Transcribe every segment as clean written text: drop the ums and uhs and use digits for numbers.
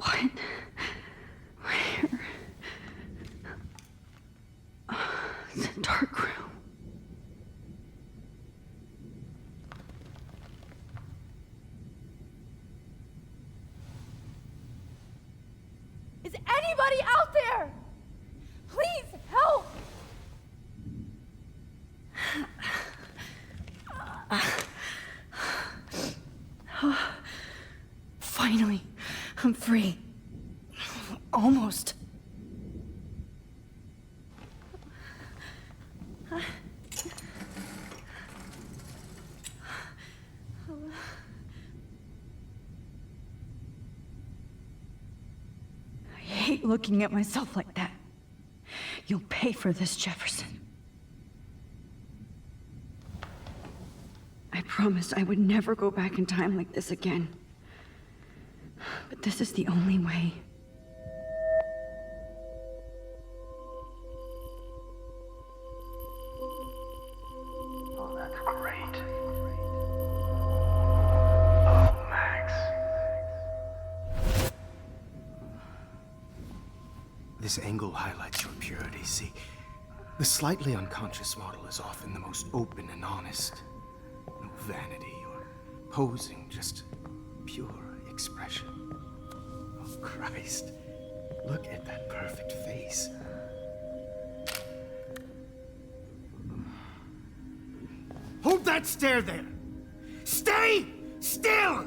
What? Where? It's a dark room. Is anybody out there? Please help! Finally, I'm free. Almost. I hate looking at myself like that. You'll pay for this, Jefferson. I promised I would never go back in time like this again. But this is the only way. Oh, that's great. Oh, Max. This angle highlights your purity, see? The slightly unconscious model is often the most open and honest. No vanity or posing, just pure expression. Oh, Christ. Look at that perfect face. Hold that stare there! Stay still!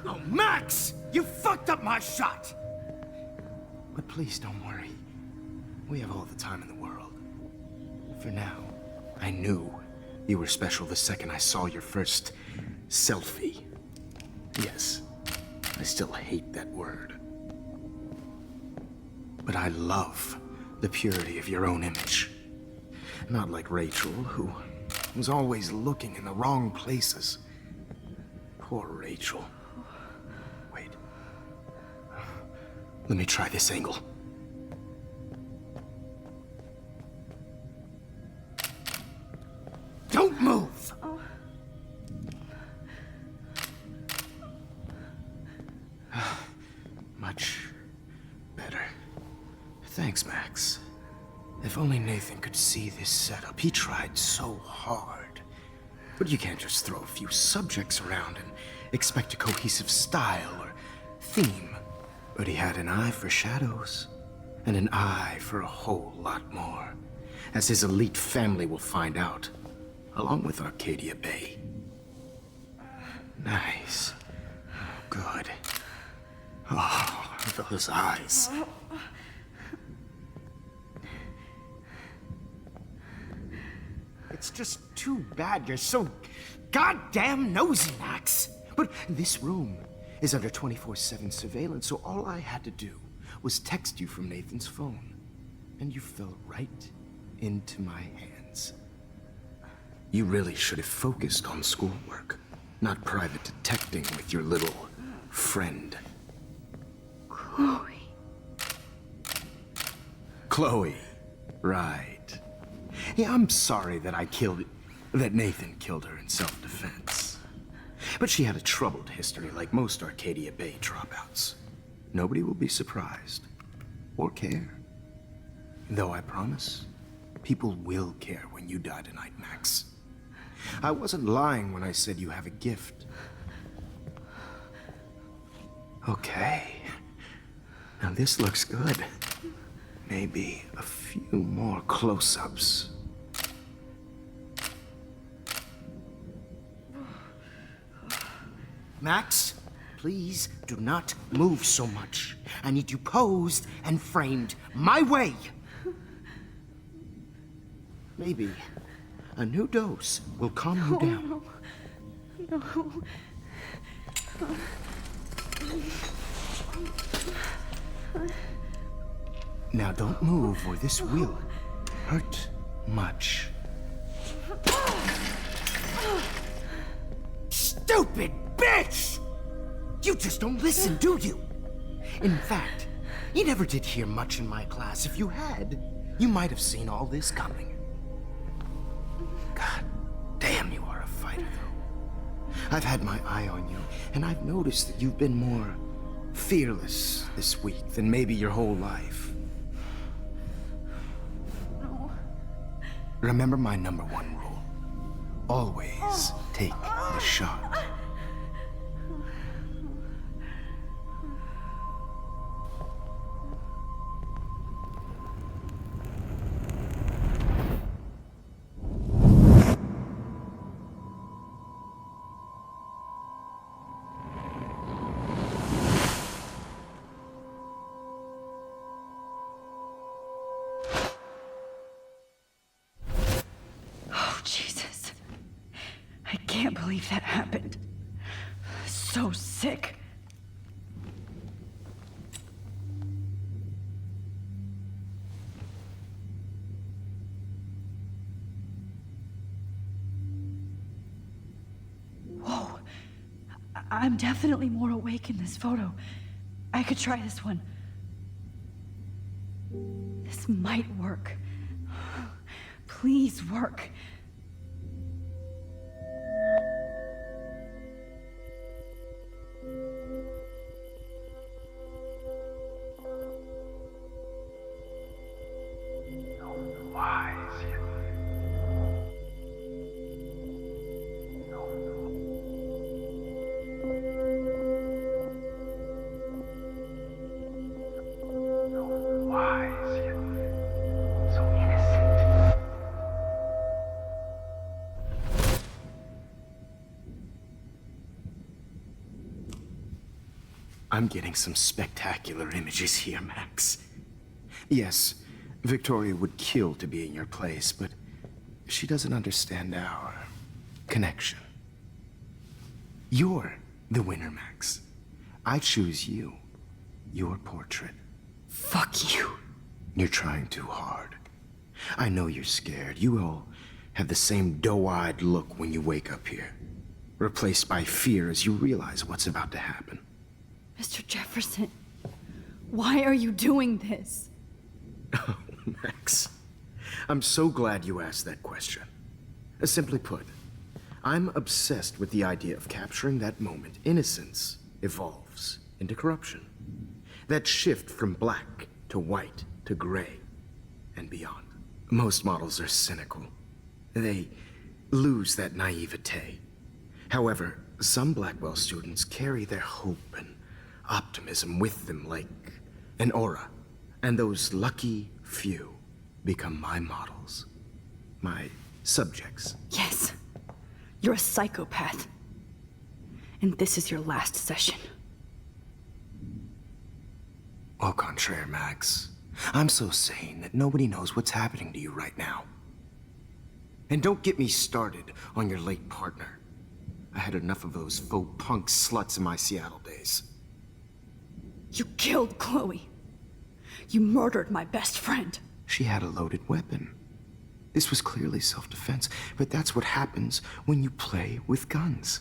Oh, Max! You fucked up my shot! But please don't worry. We have all the time in the world. For now, I knew you were special the second I saw your first selfie. Yes, I still hate that word. But I love the purity of your own image. Not like Rachel, who was always looking in the wrong places. Poor Rachel. Wait. Let me try this angle. Don't move! Much better. Thanks, Max. If only Nathan could see this setup. He tried so hard. But you can't just throw a few subjects around and expect a cohesive style or theme. But he had an eye for shadows, and an eye for a whole lot more, as his elite family will find out, along with Arcadia Bay. Nice. Good. Oh, those eyes. It's just too bad you're so goddamn nosy, Max. But this room is under 24/7 surveillance, so all I had to do was text you from Nathan's phone. And you fell right into my hands. You really should have focused on schoolwork, not private detecting with your little friend. Chloe. Chloe. Right. Yeah, I'm sorry that that Nathan killed her in self-defense. But she had a troubled history like most Arcadia Bay dropouts. Nobody will be surprised. Or care. Though I promise, people will care when you die tonight, Max. I wasn't lying when I said you have a gift. Okay. Now this looks good. Maybe a few more close-ups. Max, please do not move so much. I need you posed and framed my way. Maybe a new dose will calm you down. No. Now don't move or this will hurt much. Stupid bitch! You just don't listen, do you? In fact, You never did hear much in my class. If you had, you might have seen all this coming. God damn, you are a fighter, though. I've had my eye on you, and I've noticed that you've been more fearless this week than maybe your whole life. No. Remember my #1 rule. Always take the shot. Oh, Jesus. I can't believe that happened. So sick. Whoa. I'm definitely more awake in this photo. I could try this one. This might work. Please work. Why is it? Why is it so innocent? I'm getting some spectacular images here, Max. Yes, Victoria would kill to be in your place, but she doesn't understand our connection. You're the winner, Max. I choose you. Your portrait. Fuck you. You're trying too hard. I know you're scared. You all have the same doe-eyed look when you wake up here, replaced by fear as you realize what's about to happen. Mr. Jefferson, why are you doing this? Oh, Max. I'm so glad you asked that question. Simply put, I'm obsessed with the idea of capturing that moment innocence evolves into corruption. That shift from black to white to gray and beyond. Most models are cynical. They lose that naivete. However, some Blackwell students carry their hope and optimism with them like an aura. And those lucky few become my models. My subjects. Yes. You're a psychopath. And this is your last session. Au contraire, Max. I'm so sane that nobody knows what's happening to you right now. And don't get me started on your late partner. I had enough of those faux punk sluts in my Seattle days. You killed Chloe. You murdered my best friend. She had a loaded weapon. This was clearly self-defense, but that's what happens when you play with guns.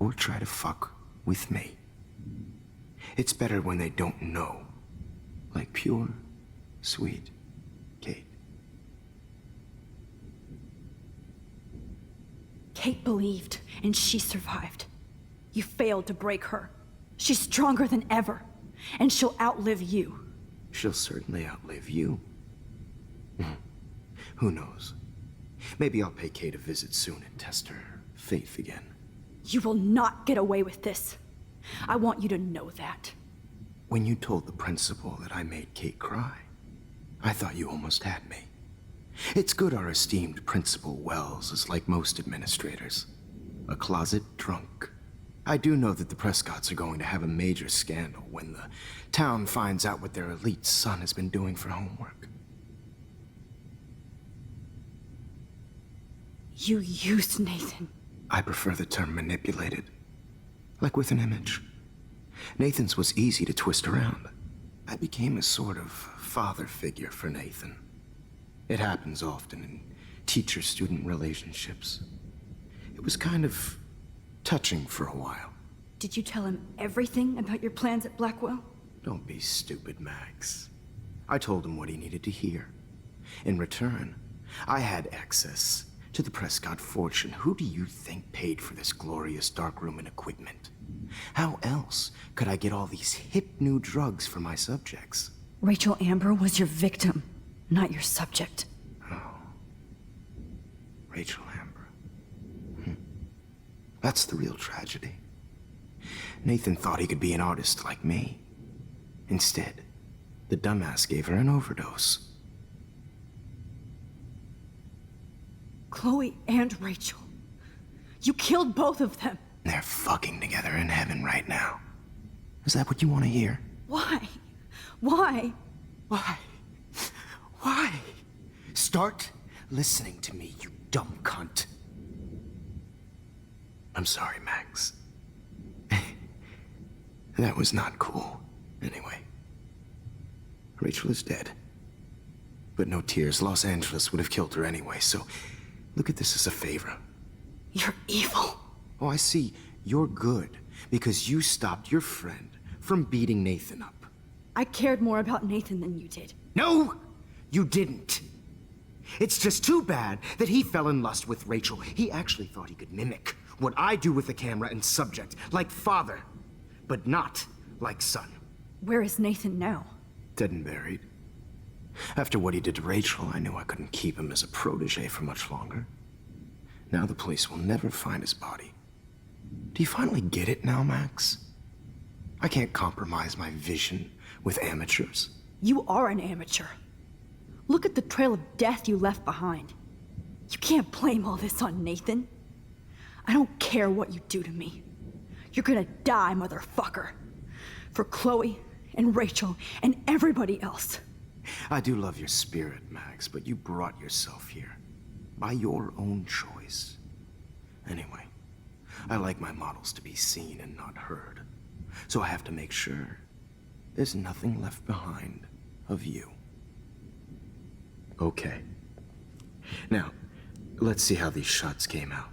Or try to fuck with me. It's better when they don't know. Like pure, sweet Kate. Kate believed, and she survived. You failed to break her. She's stronger than ever, and she'll outlive you. She'll certainly outlive you. Who knows? Maybe I'll pay Kate a visit soon and test her faith again. You will not get away with this. I want you to know that. When you told the principal that I made Kate cry, I thought you almost had me. It's good our esteemed Principal Wells is like most administrators. A closet drunk. I do know that the Prescotts are going to have a major scandal when the town finds out what their elite son has been doing for homework. You used Nathan. I prefer the term manipulated. Like with an image. Nathan's was easy to twist around. I became a sort of father figure for Nathan. It happens often in teacher-student relationships. It was kind of touching for a while. Did you tell him everything about your plans at Blackwell? Don't be stupid, Max. I told him what he needed to hear. In return, I had access to the Prescott fortune. Who do you think paid for this glorious darkroom and equipment? How else could I get all these hip new drugs for my subjects? Rachel Amber was your victim, not your subject. Rachel Amber. That's the real tragedy. Nathan thought he could be an artist like me. Instead, the dumbass gave her an overdose. Chloe and Rachel. You killed both of them. They're fucking together in heaven right now. Is that what you want to hear? Why? Why? Why? Why? Start listening to me, you dumb cunt. I'm sorry, Max. That was not cool. Anyway, Rachel is dead. But no tears. Los Angeles would have killed her anyway, so look at this as a favor. You're evil. Oh, I see. You're good because you stopped your friend from beating Nathan up. I cared more about Nathan than you did. No, you didn't. It's just too bad that he fell in lust with Rachel. He actually thought he could mimic what I do with the camera and subject, like father, but not like son. Where is Nathan now? Dead and buried. After what he did to Rachel, I knew I couldn't keep him as a protege for much longer. Now the police will never find his body. Do you finally get it now, Max? I can't compromise my vision with amateurs. You are an amateur. Look at the trail of death you left behind. You can't blame all this on Nathan. I don't care what you do to me. You're gonna die, motherfucker. For Chloe and Rachel and everybody else. I do love your spirit, Max, but you brought yourself here. By your own choice. Anyway, I like my models to be seen and not heard. So I have to make sure there's nothing left behind of you. Okay. Now, let's see how these shots came out.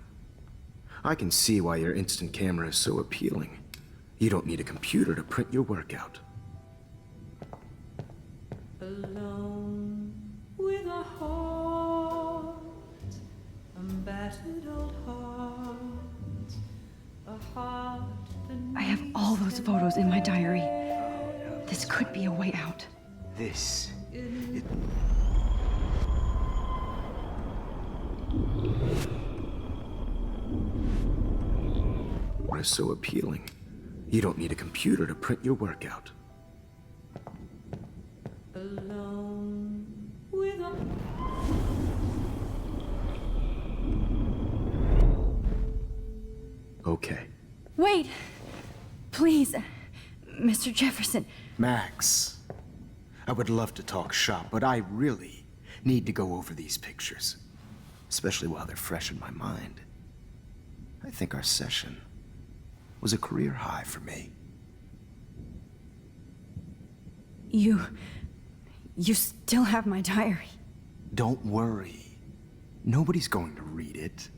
I can see why your instant camera is so appealing. You don't need a computer to print your work out. Alone with a heart, a battered old heart, a heart that I have all those photos in my diary. This could be a way out. This is... What is so appealing? You don't need a computer to print your work out. alone with a Okay. Wait! Please, Mr. Jefferson. Max, I would love to talk shop, but I really need to go over these pictures. Especially while they're fresh in my mind. I think our session was a career high for me. You still have my diary. Don't worry. Nobody's going to read it.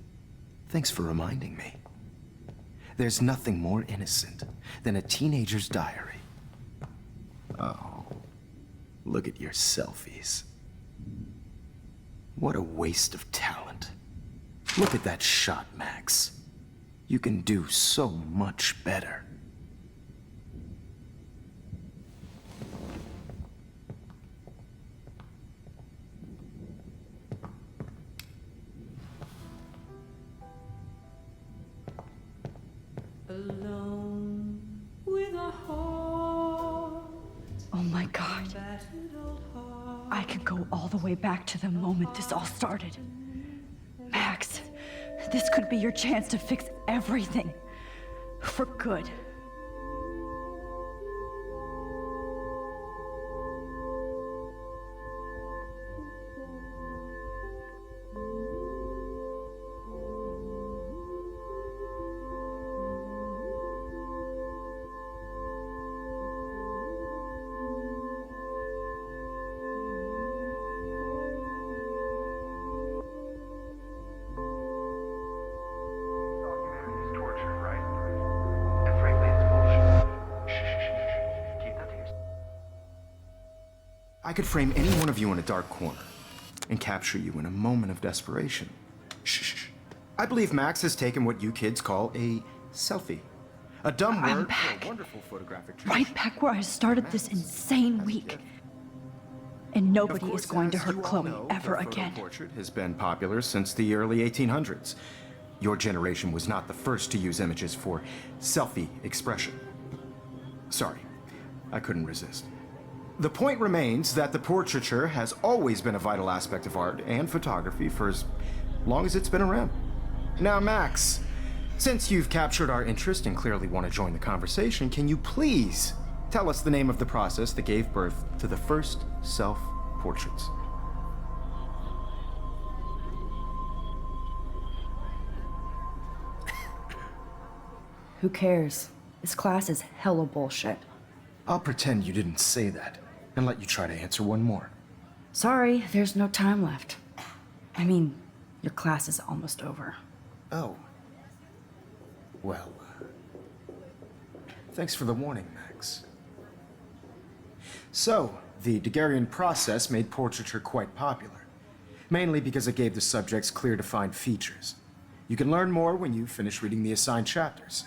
Thanks for reminding me. There's nothing more innocent than a teenager's diary. Oh, look at your selfies. What a waste of talent. Look at that shot, Max. You can do so much better. alone with a heart, Oh my God. battered old heart. I could go all the way back to the moment this all started. Max, this could be your chance to fix everything. For good. Humanity is tortured, right? And frankly, could frame any one of you in a dark corner and capture you in a moment of desperation. Shh. I believe Max has taken what you kids call a selfie. A dumb I'm word back. for a wonderful photographic Right back where I started this insane week. And nobody is going to hurt Chloe ever again. The portrait has been popular since the early 1800s. Your generation was not the first to use images for selfie expression. Sorry, I couldn't resist. The point remains that the portraiture has always been a vital aspect of art and photography for as long as it's been around. Now, Max, since you've captured our interest and clearly want to join the conversation, can you please tell us the name of the process that gave birth to the first self-portraits? Who cares? This class is hella bullshit. I'll pretend you didn't say that and let you try to answer one more. Sorry, there's no time left. I mean, your class is almost over. Oh. Well, thanks for the warning, Max. So, the Daguerrean process made portraiture quite popular, mainly because it gave the subjects clear defined features. You can learn more when you finish reading the assigned chapters.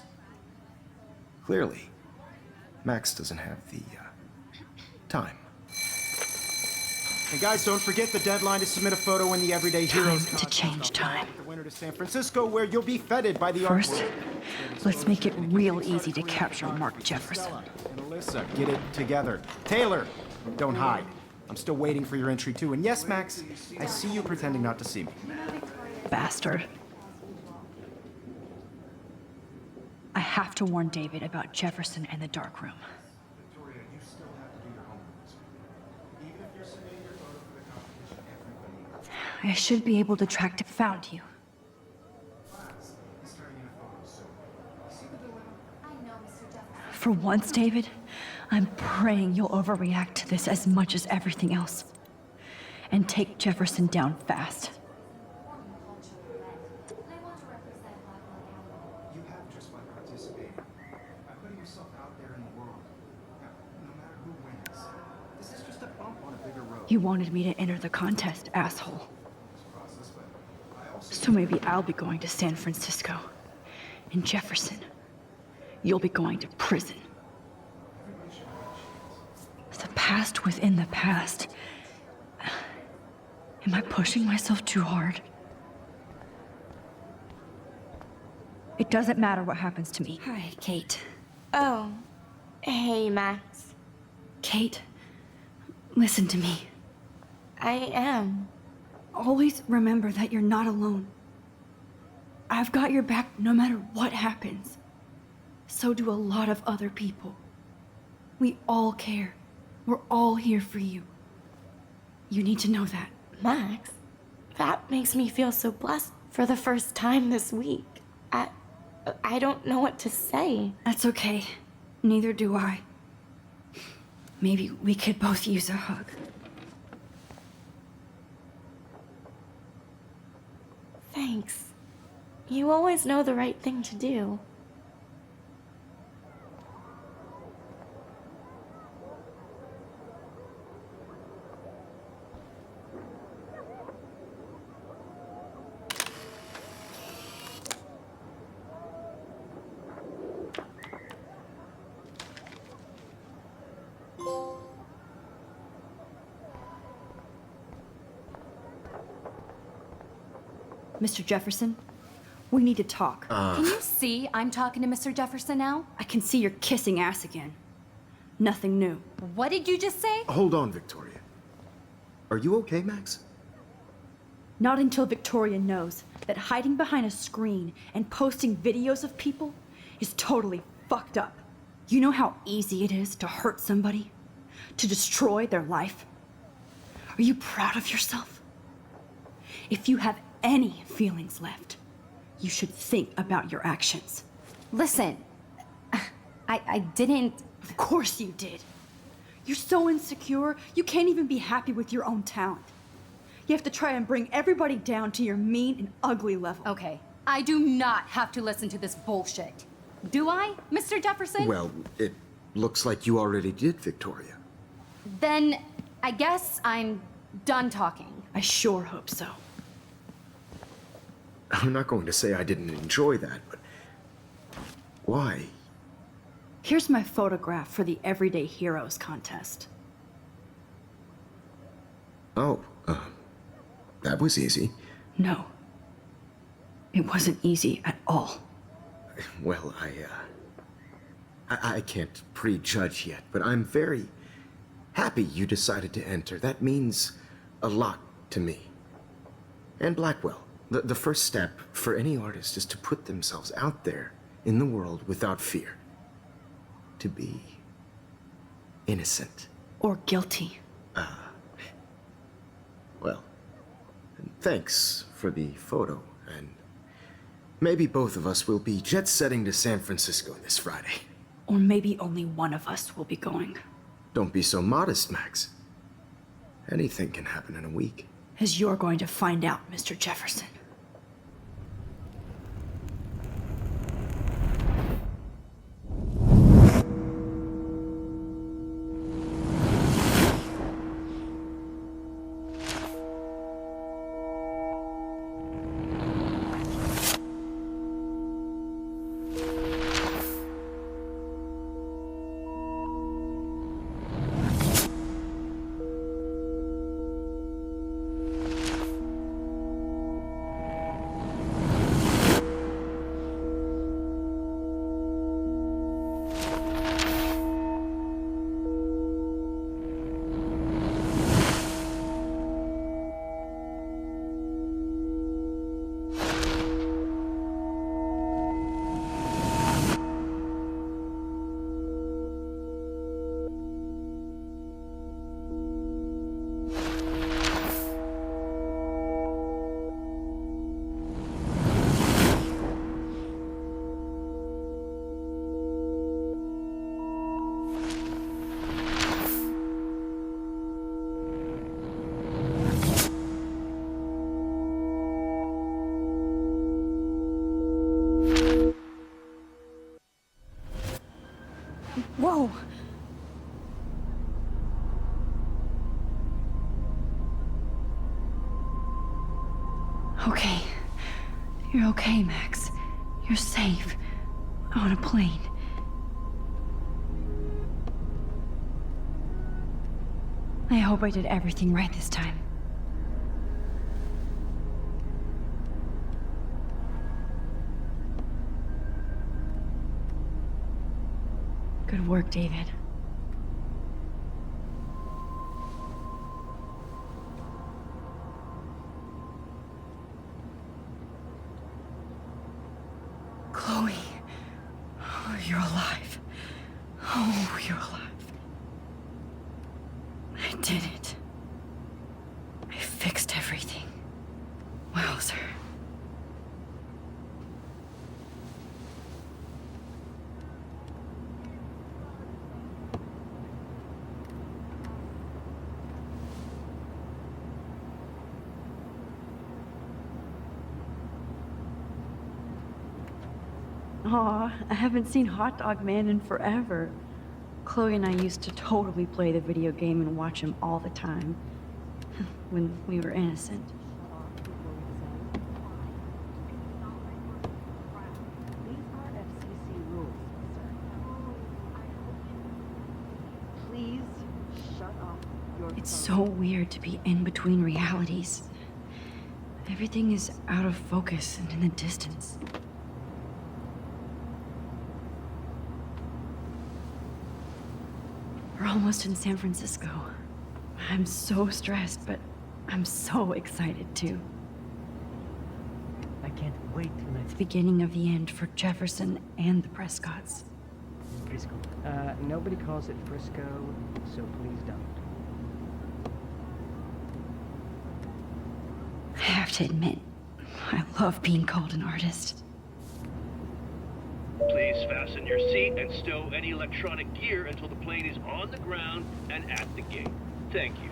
Clearly, Max doesn't have the time. And guys, don't forget the deadline to submit a photo in the Everyday Heroes Time to change time. The winter to San Francisco, where you'll be feted by the First, art world. let's make it real easy to capture Mark Jefferson. And Alyssa, get it together. Taylor, don't hide. I'm still waiting for your entry too. And yes, Max, I see you pretending not to see me. Bastard. I have to warn David about Jefferson and the dark room. Victoria, you still have to do your homework. Even if you're submitting your photo for the competition, everybody I should be able to track to found you. is turning in a photo soon. See the dilemma? For once, David, I'm praying you'll overreact to this as much as everything else. And take Jefferson down fast. You have just by participating, by putting yourself out there in the world. Now, no matter who wins, this is just a bump on a bigger road. You wanted me to enter the contest, asshole. So maybe I'll be going to San Francisco. And Jefferson, you'll be going to prison. The past within the past. Am I pushing myself too hard? It doesn't matter what happens to me. Hi, Kate. Oh, hey, Max. Kate, listen to me. I am. Always remember that you're not alone. I've got your back no matter what happens. So do a lot of other people. We all care. We're all here for you. You need to know that. Max, that makes me feel so blessed for the first time this week. I don't know what to say. That's okay. Neither do I. Maybe we could both use a hug. Thanks. You always know the right thing to do. Mr. Jefferson, we need to talk. Can you see I'm talking to Mr. Jefferson now? I can see you're kissing ass again. Nothing new. What did you just say? Hold on, Victoria. Are you okay, Max? Not until Victoria knows that hiding behind a screen and posting videos of people is totally fucked up. You know how easy it is to hurt somebody? To destroy their life? Are you proud of yourself? If you have any feelings left, you should think about your actions. Listen, I didn't. Of course you did. You're so insecure, you can't even be happy with your own talent. You have to try and bring everybody down to your mean and ugly level. Okay, I do not have to listen to this bullshit. Do I, Mr. Jefferson? Well, it looks like you already did, Victoria. Then I guess I'm done talking. I sure hope so. I'm not going to say I didn't enjoy that, but why? Here's my photograph for the Everyday Heroes contest. Oh, that was easy. No. It wasn't easy at all. Well, I can't prejudge yet, but I'm very happy you decided to enter. That means a lot to me. And Blackwell. The first step for any artist is to put themselves out there in the world without fear. To be innocent. Or guilty. Well, thanks for the photo, and maybe both of us will be jet-setting to San Francisco this Friday. Or maybe only one of us will be going. Don't be so modest, Max. Anything can happen in a week. As you're going to find out, Mr. Jefferson. Whoa! Okay. You're okay, Max. You're safe. On a plane. I hope I did everything right this time. Good work, David. Chloe. Oh, you're alive. Oh, you're alive. I did it. I fixed everything. Wowzer. Aw, I haven't seen Hot Dog Man in forever. Chloe and I used to totally play the video game and watch him all the time. When we were innocent. These are FCC rules, sir. Please shut off your It's phone. so weird to be in between realities. Everything is out of focus and in the distance. We're almost in San Francisco. I'm so stressed, but I'm so excited too. I can't wait till The beginning of the end for Jefferson and the Prescotts. Frisco. Nobody calls it Frisco, so please don't. I have to admit, I love being called an artist. Please fasten your seat and stow any electronic gear until the plane is on the ground and at the gate. Thank you.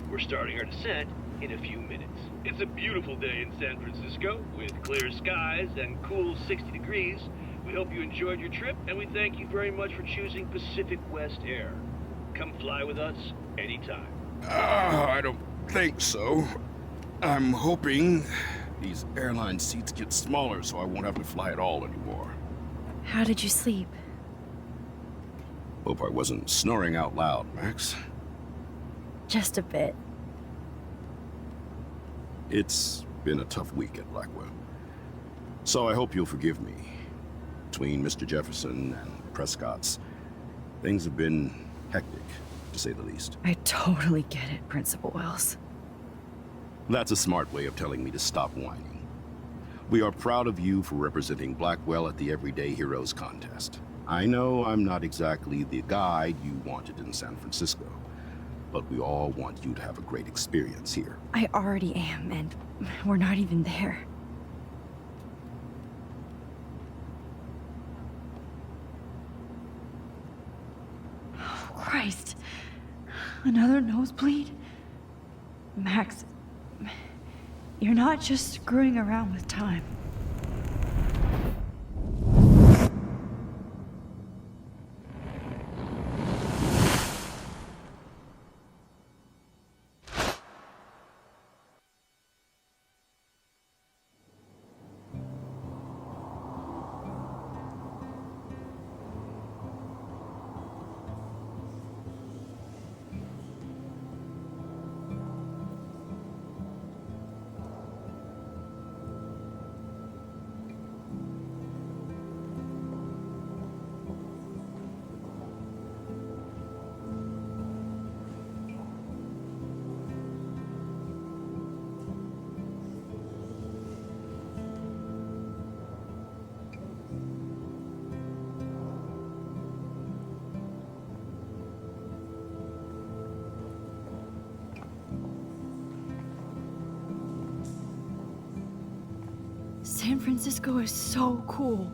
We're starting our descent in a few minutes. It's a beautiful day in San Francisco with clear skies and cool 60 degrees. We hope you enjoyed your trip, and we thank you very much for choosing Pacific West Air. Come fly with us anytime. I don't think so. I'm hoping these airline seats get smaller so I won't have to fly at all anymore. How did you sleep? Hope I wasn't snoring out loud, Max. Just a bit. It's been a tough week at Blackwell. So I hope you'll forgive me. Between Mr. Jefferson and Prescott's, things have been hectic, to say the least. I totally get it, Principal Wells. That's a smart way of telling me to stop whining. We are proud of you for representing Blackwell at the Everyday Heroes contest. I know I'm not exactly the guide you wanted in San Francisco, but we all want you to have a great experience here. I already am, and we're not even there. Oh, Christ. Another nosebleed? Max, you're not just screwing around with time. San Francisco is so cool.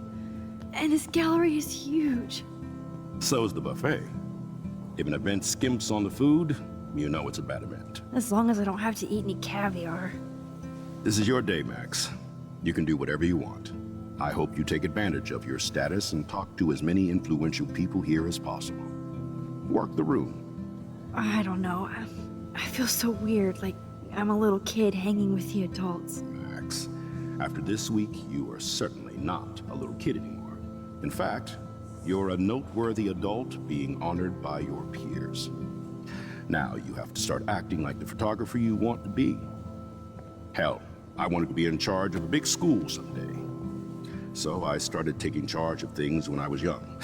And this gallery is huge. So is the buffet. If an event skimps on the food, you know it's a bad event. As long as I don't have to eat any caviar. This is your day, Max. You can do whatever you want. I hope you take advantage of your status and talk to as many influential people here as possible. Work the room. I don't know. I feel so weird, like I'm a little kid hanging with the adults. Max, after this week, you are certainly not a little kid anymore. In fact, you're a noteworthy adult being honored by your peers. Now you have to start acting like the photographer you want to be. Hell, I wanted to be in charge of a big school someday. So I started taking charge of things when I was young.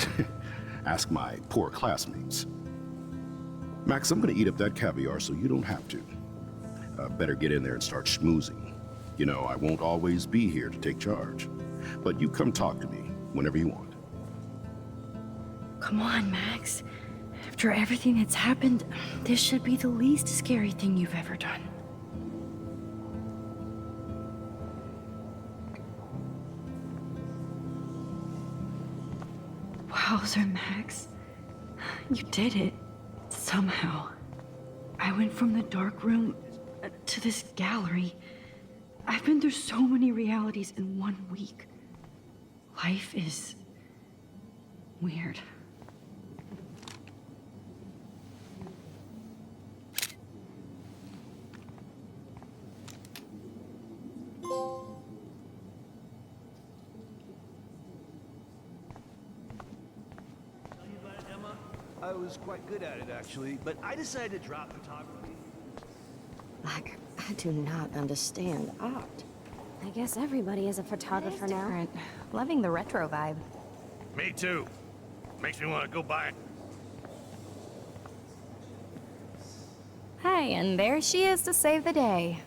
Ask my poor classmates. Max, I'm gonna eat up that caviar so you don't have to. Better get in there and start schmoozing. You know, I won't always be here to take charge. But you come talk to me whenever you want. Come on, Max. After everything that's happened, this should be the least scary thing you've ever done. Wowzer, Max. You did it. Somehow. I went from the dark room to this gallery. I've been through so many realities in 1 week. Life is weird. I was quite good at it, actually, but I decided to drop photography. Like, I do not understand art. I guess everybody is a photographer now. Different. Loving the retro vibe. Me too. Makes me want to go buy it. Hey, and there she is to save the day.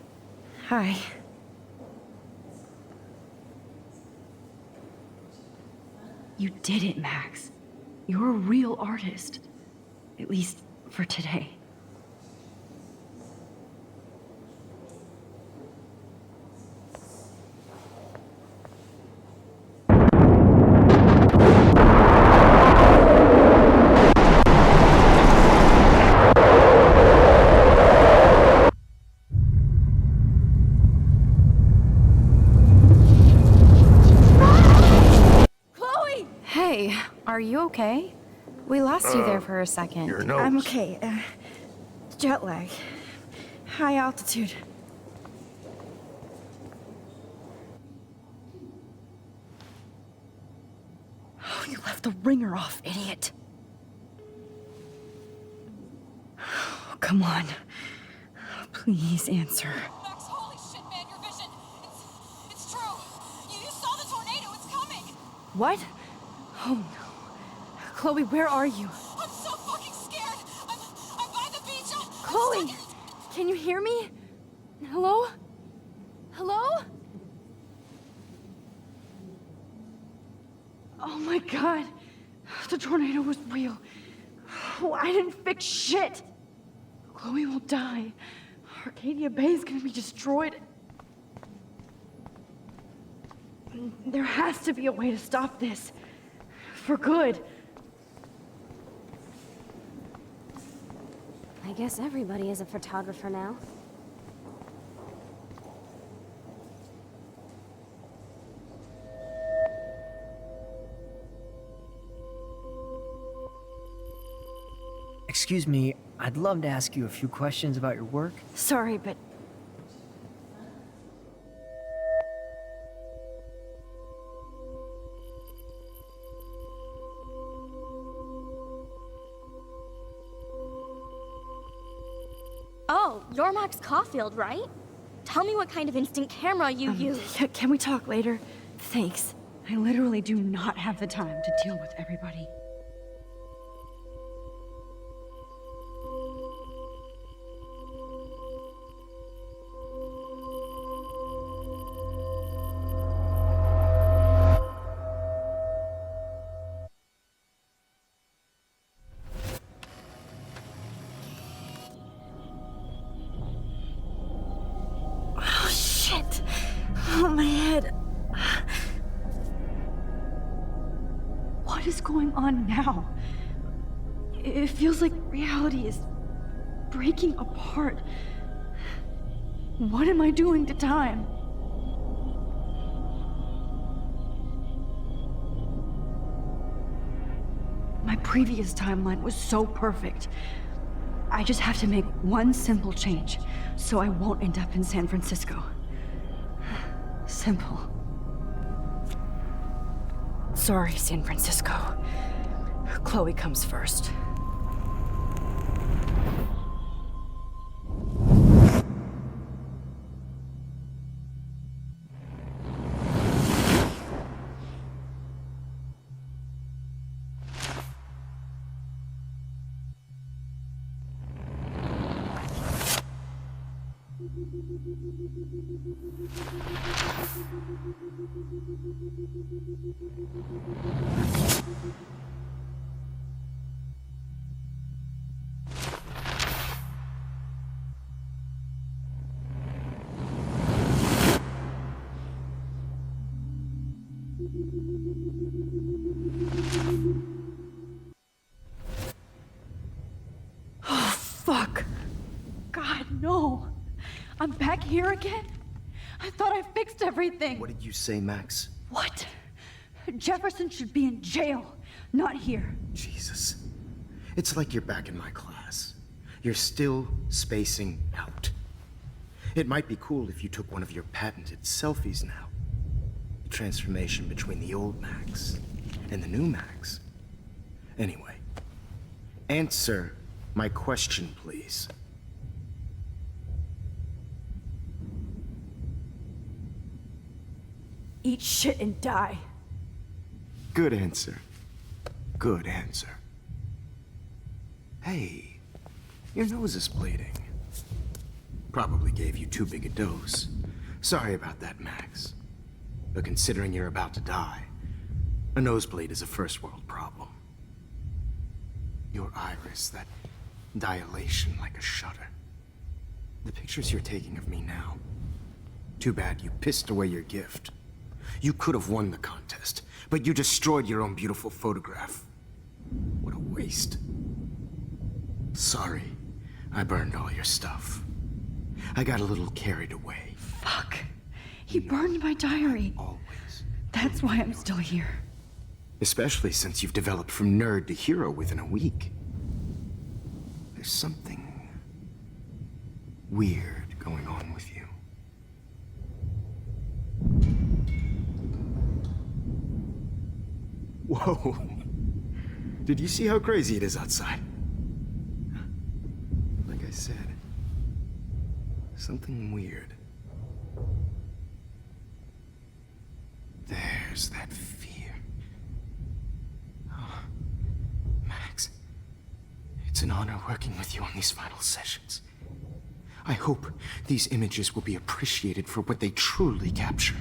Hi. You did it, Max. You're a real artist. At least for today. Are you okay? We lost you there for a second. Your nose. I'm okay. jet lag. High altitude. Oh, you left the ringer off, idiot. Oh, come on. Please answer. Max, holy shit, man, your vision. It's true. You saw the tornado. It's coming. What? Oh no. Chloe, where are you? I'm so fucking scared. I'm by the beach. Chloe! Can you hear me? Hello? Hello? Oh my god. The tornado was real. Oh, I didn't fix shit. Chloe will die. Arcadia Bay is gonna be destroyed. There has to be a way to stop this. For good. I guess everybody is a photographer now. Excuse me, I'd love to ask you a few questions about your work. Sorry, but Oh, you're Max Caulfield, right? Tell me what kind of instant camera you use. Can we talk later? Thanks. I literally do not have the time to deal with everybody. Oh, shit. Oh, my head. What is going on now? It feels like reality is breaking apart. What am I doing to time? My previous timeline was so perfect. I just have to make one simple change, so I won't end up in San Francisco. Simple. Sorry, San Francisco. Chloe comes first. Oh, fuck. God, no. I'm back here again? I thought I fixed everything. What did you say, Max? What? Jefferson should be in jail, not here. Jesus. It's like you're back in my class. You're still spacing out. It might be cool if you took one of your patented selfies now. The transformation between the old Max and the new Max. Anyway, answer my question, please. Eat shit and die. Good answer. Good answer. Hey, your nose is bleeding. Probably gave you too big a dose. Sorry about that, Max. But considering you're about to die, a nosebleed is a first world problem. Your iris, that dilation like a shutter. The pictures you're taking of me now. Too bad you pissed away your gift. You could have won the contest, but you destroyed your own beautiful photograph. What a waste. Sorry, I burned all your stuff. I got a little carried away. Fuck. He burned my diary. Always. That's why I'm still here. Especially since you've developed from nerd to hero within a week. There's something weird going on with you. Whoa! Did you see how crazy it is outside? Like I said, something weird. There's that fear. Oh, Max, it's an honor working with you on these final sessions. I hope these images will be appreciated for what they truly capture.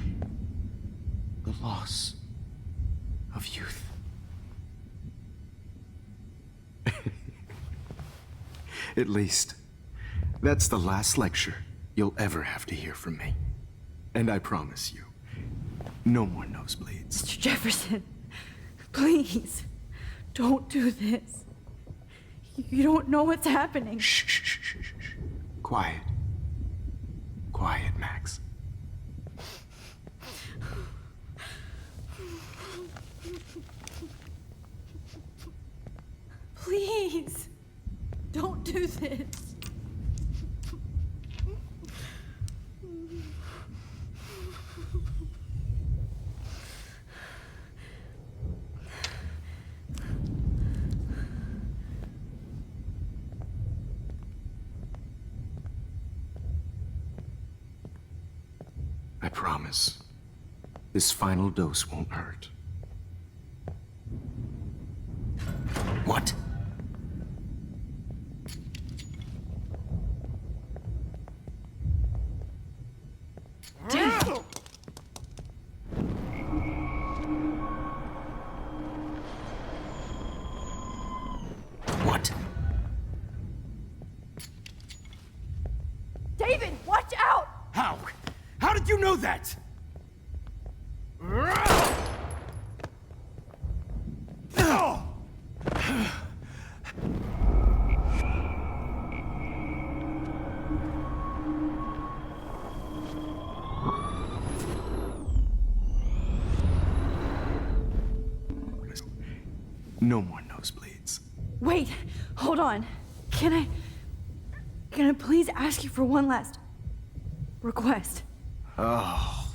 The loss of youth. At least, that's the last lecture you'll ever have to hear from me. And I promise you, no more nosebleeds. Mr. Jefferson, please, don't do this. You don't know what's happening. Shh, shh, shh, shh, shh. Quiet. Quiet, Max. Please, don't do this. I promise, this final dose won't hurt. What? Damn! What? David, watch out! How? How did you know that? No more nosebleeds. Wait, hold on. Can I please ask you for one last request? Oh,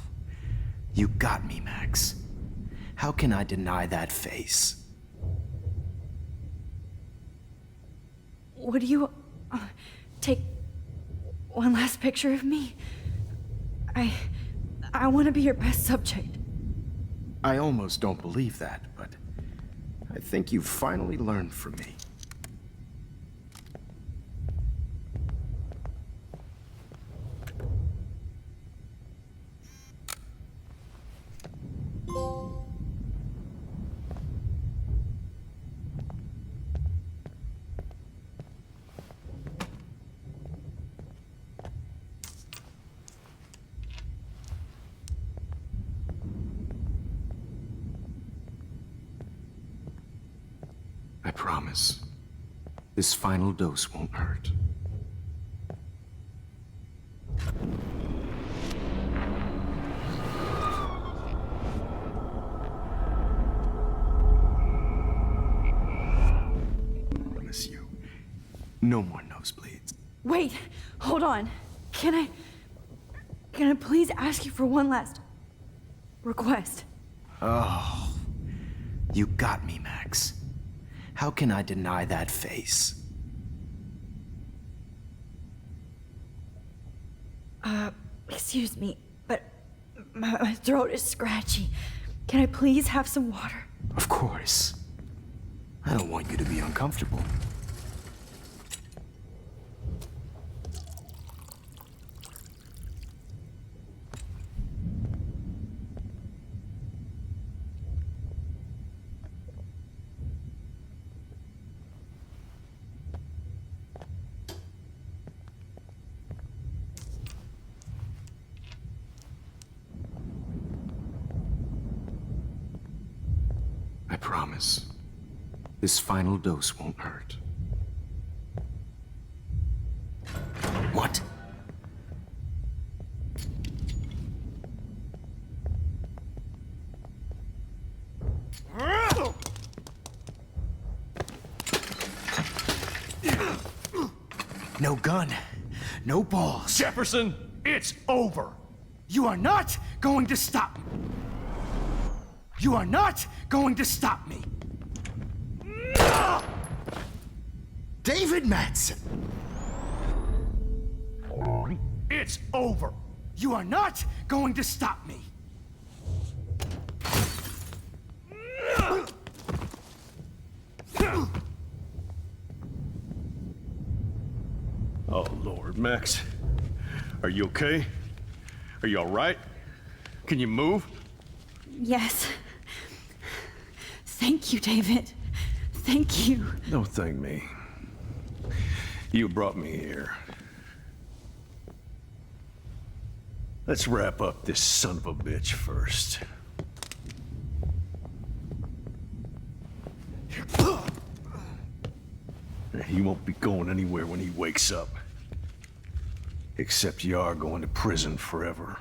you got me, Max. How can I deny that face? Would you take one last picture of me? I want to be your best subject. I almost don't believe that, but I think you've finally learned from me. I promise, this final dose won't hurt. I promise you, no more nosebleeds. Wait, hold on. Can I please ask you for one last request? Oh, you got me, Max. How can I deny that face? Excuse me, but my throat is scratchy. Can I please have some water? Of course. I don't want you to be uncomfortable. I promise, this final dose won't hurt. What? No gun, no balls. Jefferson, it's over. You are not going to stop me. You are not going to stop me. David Madsen. It's over. You are not going to stop me. Oh, Lord, Max. Are you okay? Are you all right? Can you move? Yes. Thank you, David. Thank you. Don't thank me. You brought me here. Let's wrap up this son of a bitch first. He won't be going anywhere when he wakes up. Except you are going to prison forever.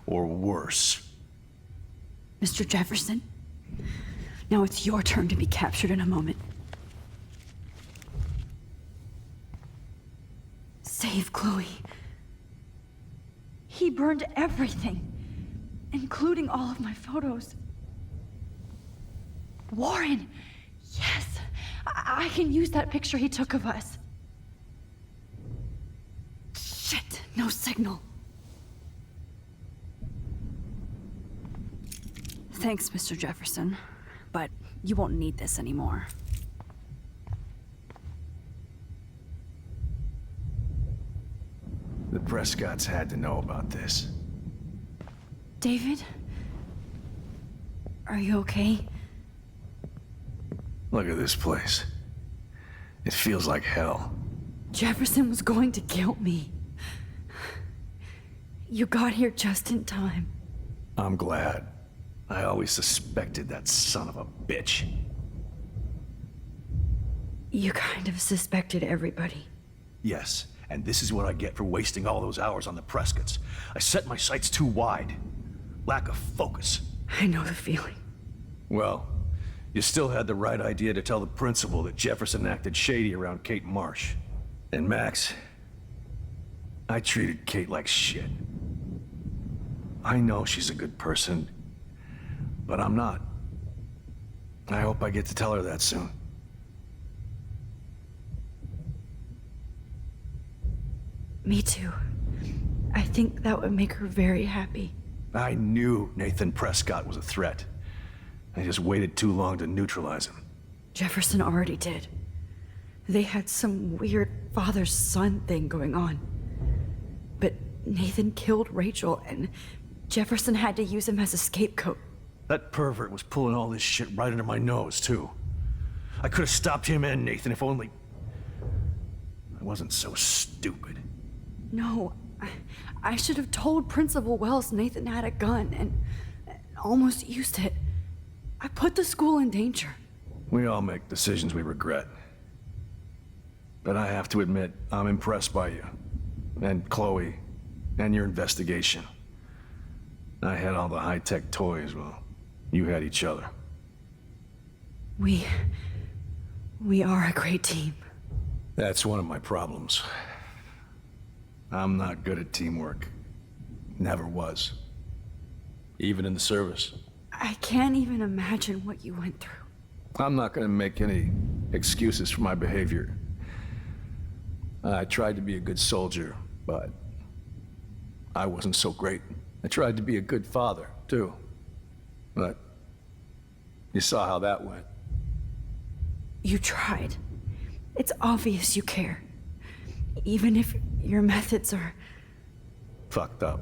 Or worse. Mr. Jefferson, now it's your turn to be captured in a moment. Save Chloe. He burned everything, including all of my photos. Warren! Yes! I can use that picture he took of us. Shit, no signal. Thanks, Mr. Jefferson, but you won't need this anymore. The Prescotts had to know about this. David? Are you okay? Look at this place. It feels like hell. Jefferson was going to kill me. You got here just in time. I'm glad. I always suspected that son of a bitch. You kind of suspected everybody. Yes, and this is what I get for wasting all those hours on the Prescotts. I set my sights too wide. Lack of focus. I know the feeling. Well, you still had the right idea to tell the principal that Jefferson acted shady around Kate Marsh. And Max, I treated Kate like shit. I know she's a good person, but I'm not. I hope I get to tell her that soon. Me too. I think that would make her very happy. I knew Nathan Prescott was a threat. I just waited too long to neutralize him. Jefferson already did. They had some weird father-son thing going on. But Nathan killed Rachel, and Jefferson had to use him as a scapegoat. That pervert was pulling all this shit right under my nose, too. I could have stopped him and Nathan if only I wasn't so stupid. No, I should have told Principal Wells Nathan had a gun and almost used it. I put the school in danger. We all make decisions we regret. But I have to admit, I'm impressed by you. And Chloe. And your investigation. I had all the high-tech toys, well, you had each other. We are a great team. That's one of my problems. I'm not good at teamwork. Never was. Even in the service. I can't even imagine what you went through. I'm not gonna make any excuses for my behavior. I tried to be a good soldier, but I wasn't so great. I tried to be a good father, too. But you saw how that went. You tried. It's obvious you care. Even if your methods are... Fucked up.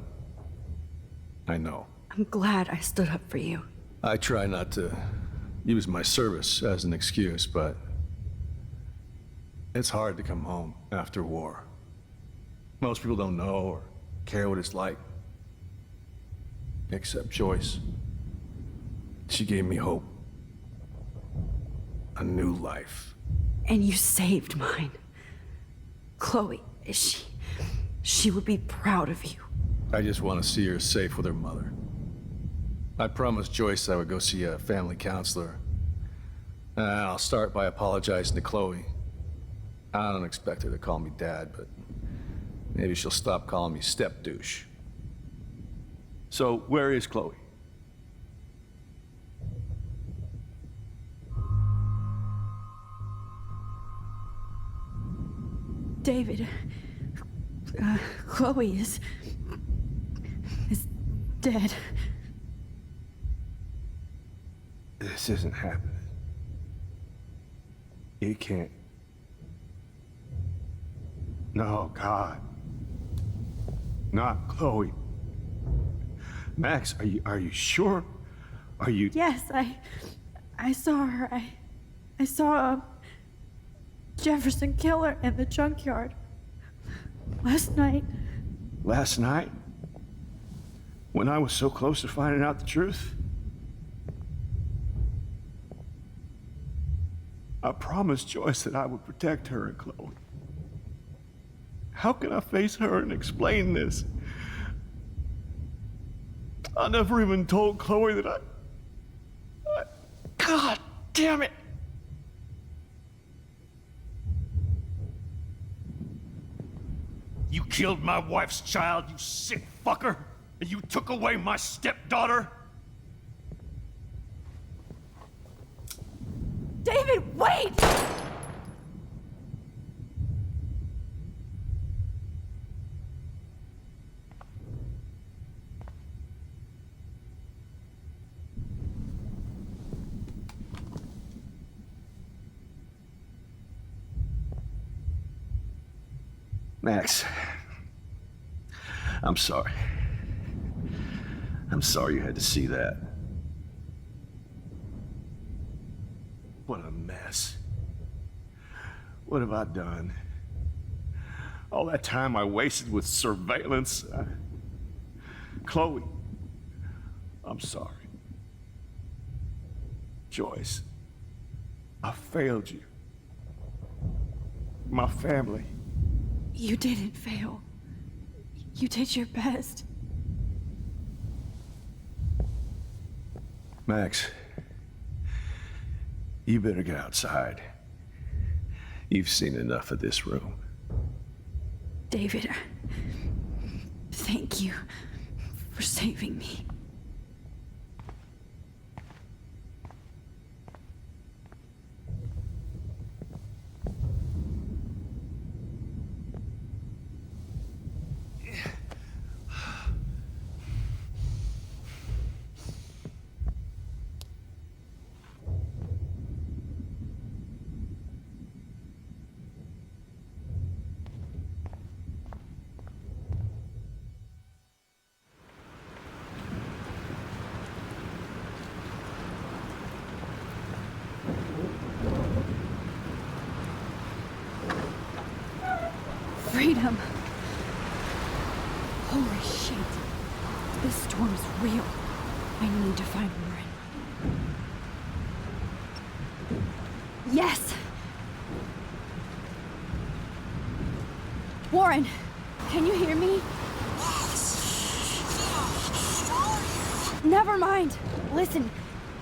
I know. I'm glad I stood up for you. I try not to use my service as an excuse, but it's hard to come home after war. Most people don't know or care what it's like. Except Joyce. She gave me hope. A new life. And you saved mine. Chloe, she would be proud of you. I just want to see her safe with her mother. I promised Joyce I would go see a family counselor. And I'll start by apologizing to Chloe. I don't expect her to call me Dad, but Maybe she'll stop calling me step douche. So, where is Chloe? David, Chloe is dead. This isn't happening. You can't. No, God. Not Chloe. Max, are you sure? Are you? Yes, I saw her. I saw Jefferson kill her in the junkyard last night. Last night? When I was so close to finding out the truth? I promised Joyce that I would protect her and Chloe. How can I face her and explain this? I never even told Chloe that I... God damn it! You killed my wife's child, you sick fucker! And you took away my stepdaughter? David, wait! Max, I'm sorry. I'm sorry you had to see that. What a mess. What have I done? All that time I wasted with surveillance. Chloe, I'm sorry. Joyce, I failed you. My family. You didn't fail. You did your best. Max, you better get outside. You've seen enough of this room. David, thank you for saving me. Freedom. Holy shit. This storm is real. I need to find Warren. Yes! Warren, can you hear me? Never mind. Listen,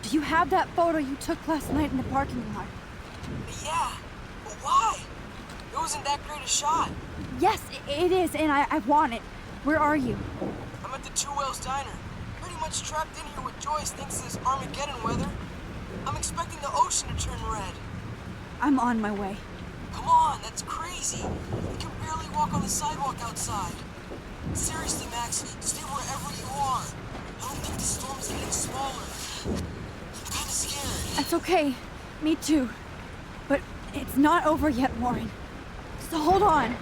do you have that photo you took last night in the parking lot? Yeah, but why? It wasn't that great a shot. Yes, it is, and I want it. Where are you? I'm at the Two Whales Diner. Pretty much trapped in here with Joyce thinks this Armageddon weather. I'm expecting the ocean to turn red. I'm on my way. Come on, that's crazy. You can barely walk on the sidewalk outside. Seriously, Max, stay wherever you are. I don't think the storm is getting smaller. I'm kinda scared. That's okay. Me too. But it's not over yet, Warren. So hold on.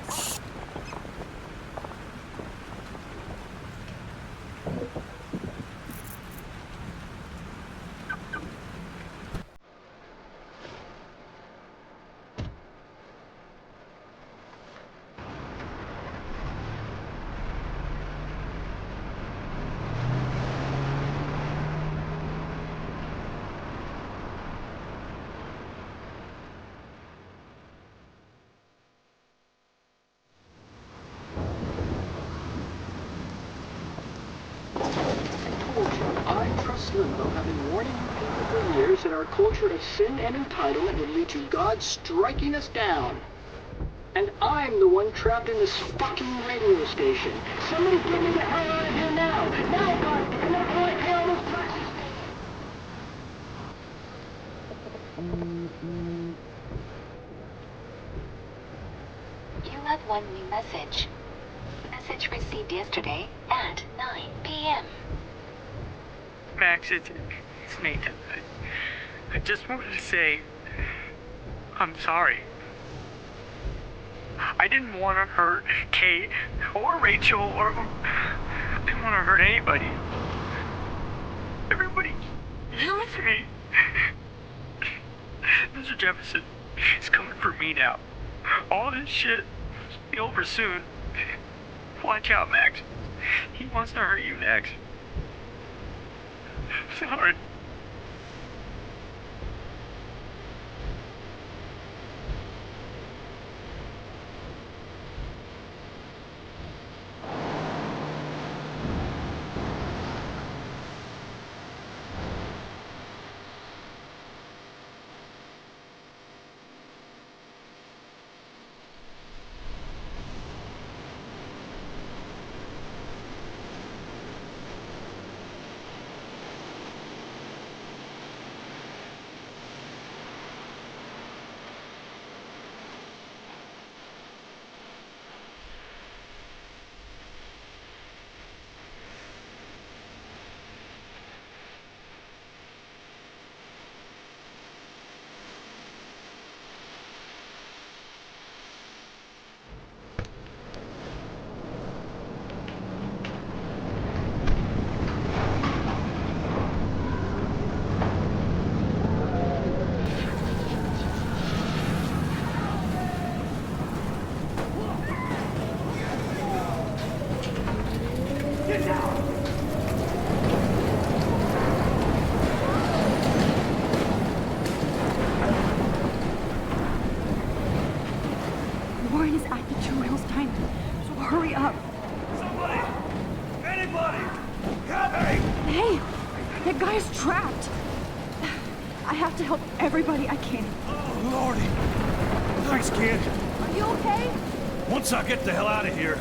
I, Trust Limbo, have been warning you people for years that our culture of sin and entitlement would lead to God striking us down. And I'm the one trapped in this fucking radio station. Somebody get me the hell out of here now! Now, goddammit, before I pay all those taxes! You have one new message. Message received yesterday at 9 p.m. Max, it's Nathan. I just wanted to say, I'm sorry. I didn't want to hurt Kate or Rachel or I didn't want to hurt anybody. Everybody used me. Mr. Jefferson is coming for me now. All this shit will be over soon. Watch out, Max. He wants to hurt you next. Sorry. Warren is at the Two Wheels time, so hurry up. Somebody! Anybody! Help me! Hey, that guy's trapped. I have to help everybody I can. Oh, Lordy. Thanks, kid. Are you okay? Once I get the hell out of here,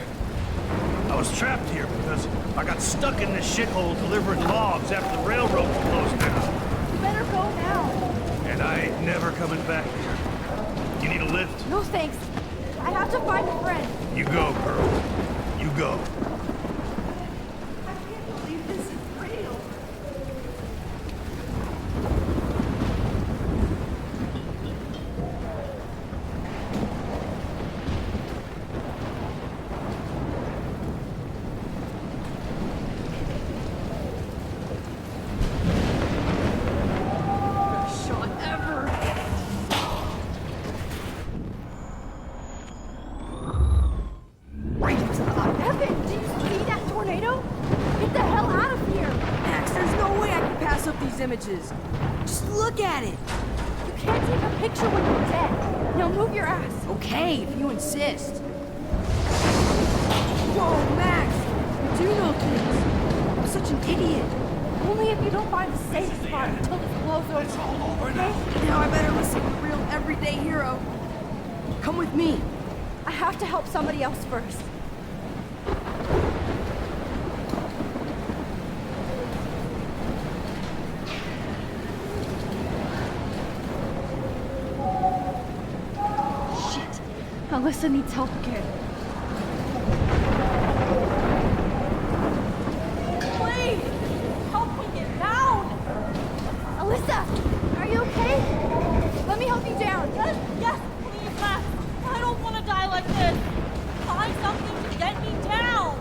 I was trapped here because I got stuck in this shithole delivering logs after the railroad was closed down. You better go now. And I ain't never coming back here. You need a lift? No thanks. I have to find a friend. You go, girl. You go. I can't believe this is real. Best shot ever. Evan, did you see that tornado? Get the hell out of here! Max, there's no way I can pass up these images. Just look at it. You can't take a picture when you're dead. Now move your ass. Okay, if you insist. Whoa, Max! You do know things. I'm such an idiot. Only if you don't find a safe spot until this blows over. It's all over now. Now I better listen to the real everyday hero. Come with me. I have to help somebody else first. Shit. Alyssa needs help again. Please! Help me get down! Alyssa! Are you okay? Let me help you down. Yes, please, Max. I don't want to die like this. Find something to get me down.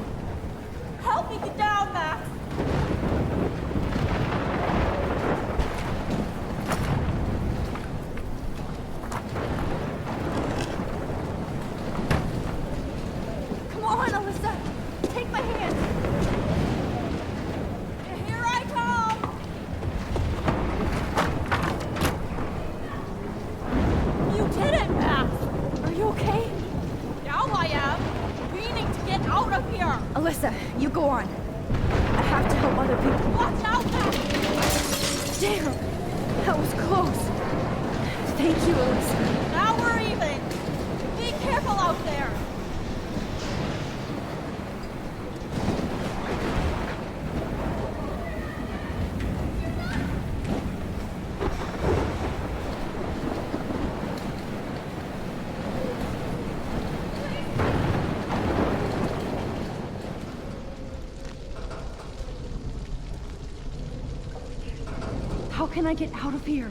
Help me get down, Max. Come on, Alyssa. Take my hand. Here I come. You did it, Max. Are you okay? Now I am. We need to get out of here. Alyssa, you go on. I have to help other people. Watch out, Max. Damn, that was close. Thank you, Alyssa. Now we're even. Be careful out there! How can I get out of here?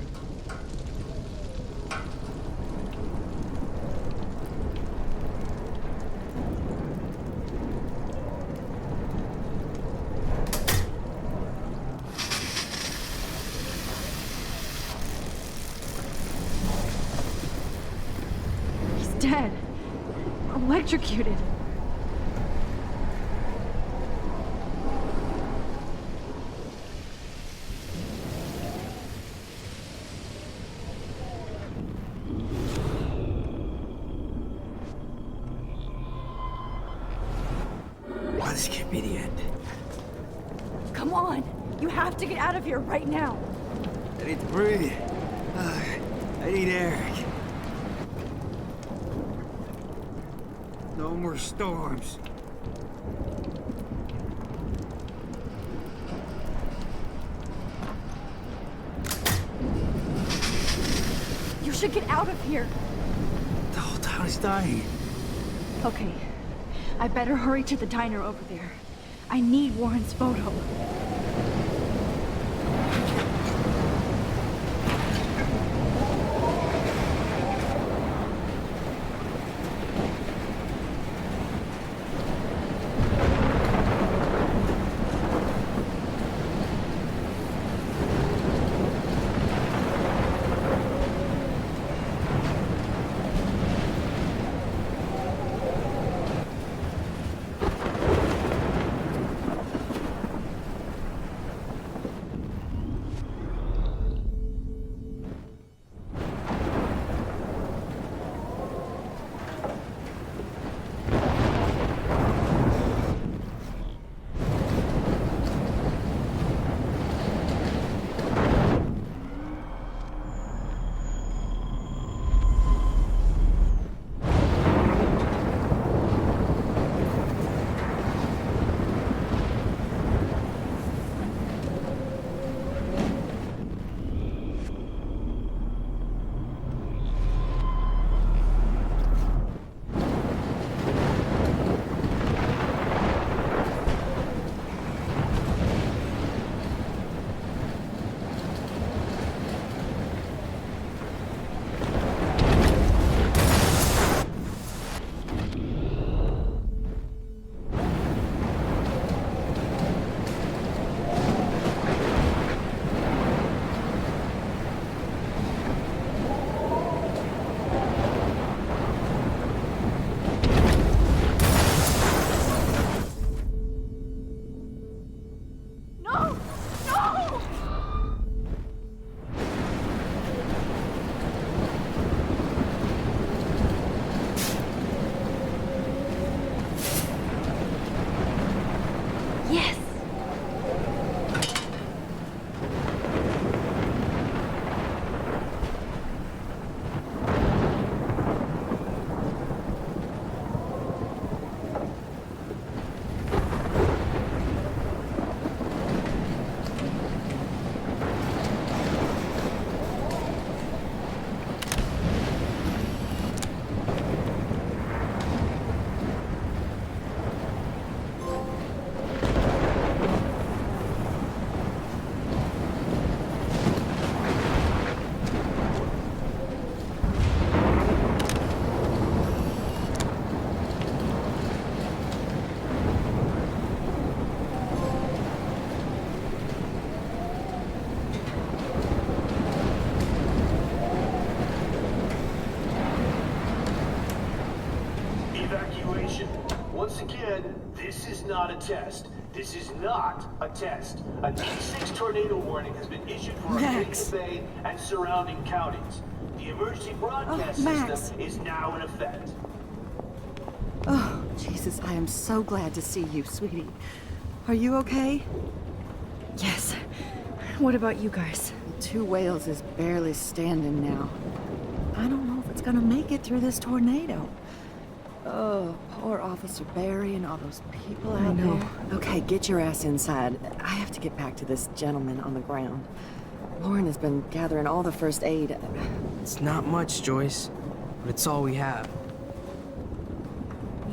He's dead. Electrocuted. This can't be the end. Come on! You have to get out of here right now! I need to breathe. I need air. No more storms. You should get out of here! The whole town is dying. Okay. I better hurry to the diner over there. I need Warren's photo. Once again, this is not a test. This is not a test. A D6 tornado warning has been issued for Arcadia Bay and surrounding counties. The emergency broadcast system is now in effect. Oh, Jesus, I am so glad to see you, sweetie. Are you okay? Yes. What about you guys? The Two Whales is barely standing now. I don't know if it's gonna make it through this tornado. Oh, poor Officer Barry and all those people I out know. there. Okay, get your ass inside. I have to get back to this gentleman on the ground. Lauren has been gathering all the first aid. It's not much, Joyce, but it's all we have.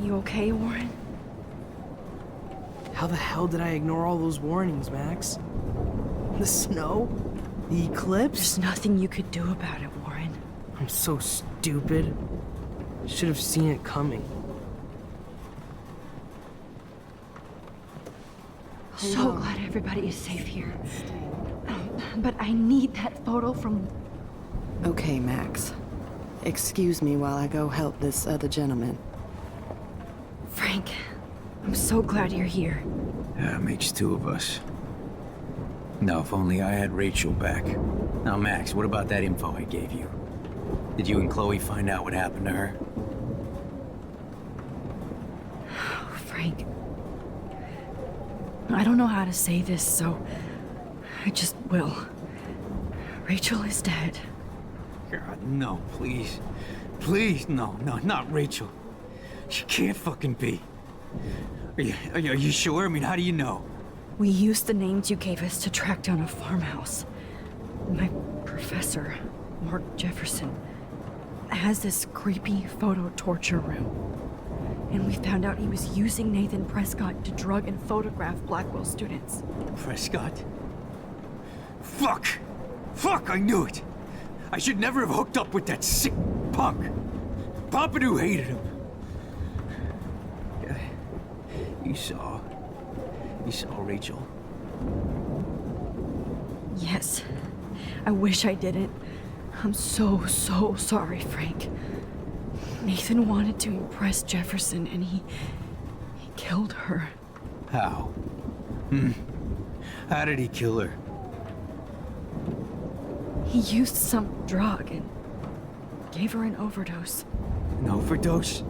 You okay, Warren? How the hell did I ignore all those warnings, Max? The snow? The eclipse? There's nothing you could do about it, Warren. I'm so stupid. Should have seen it coming. So glad everybody is safe here. But I need that photo from... Okay, Max. Excuse me while I go help this other gentleman. Frank, I'm so glad you're here. Yeah, it makes two of us. Now, if only I had Rachel back. Now, Max, what about that info I gave you? Did you and Chloe find out what happened to her? Frank, I don't know how to say this, so I just will. Rachel is dead. God, no, please. Please, no, not Rachel. She can't fucking be. Are you sure? I mean, how do you know? We used the names you gave us to track down a farmhouse. My professor, Mark Jefferson, has this creepy photo torture room. And we found out he was using Nathan Prescott to drug and photograph Blackwell students. Prescott? Fuck! Fuck, I knew it! I should never have hooked up with that sick punk! Pompidou hated him! You saw Rachel? Yes. I wish I didn't. I'm so sorry, Frank. Nathan wanted to impress Jefferson, and he killed her. How? How did he kill her? He used some drug and gave her an overdose. An overdose?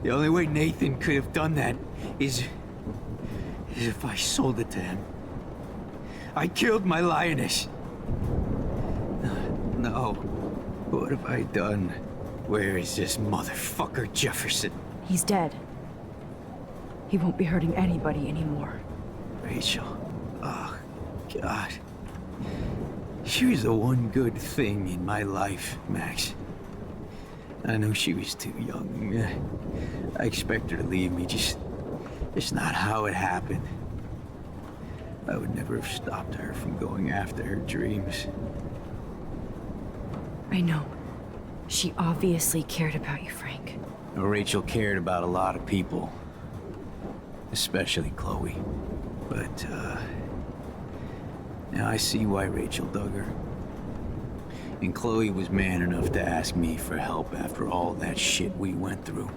The only way Nathan could have done that is if I sold it to him. I killed my lioness. No. What have I done? Where is this motherfucker Jefferson? He's dead. He won't be hurting anybody anymore. Rachel. Oh, God. She was the one good thing in my life, Max. I know she was too young. I expect her to leave me, just not how it happened. I would never have stopped her from going after her dreams. I know. She obviously cared about you, Frank. Well, Rachel cared about a lot of people. Especially Chloe. But, now I see why Rachel dug her. And Chloe was man enough to ask me for help after all that shit we went through.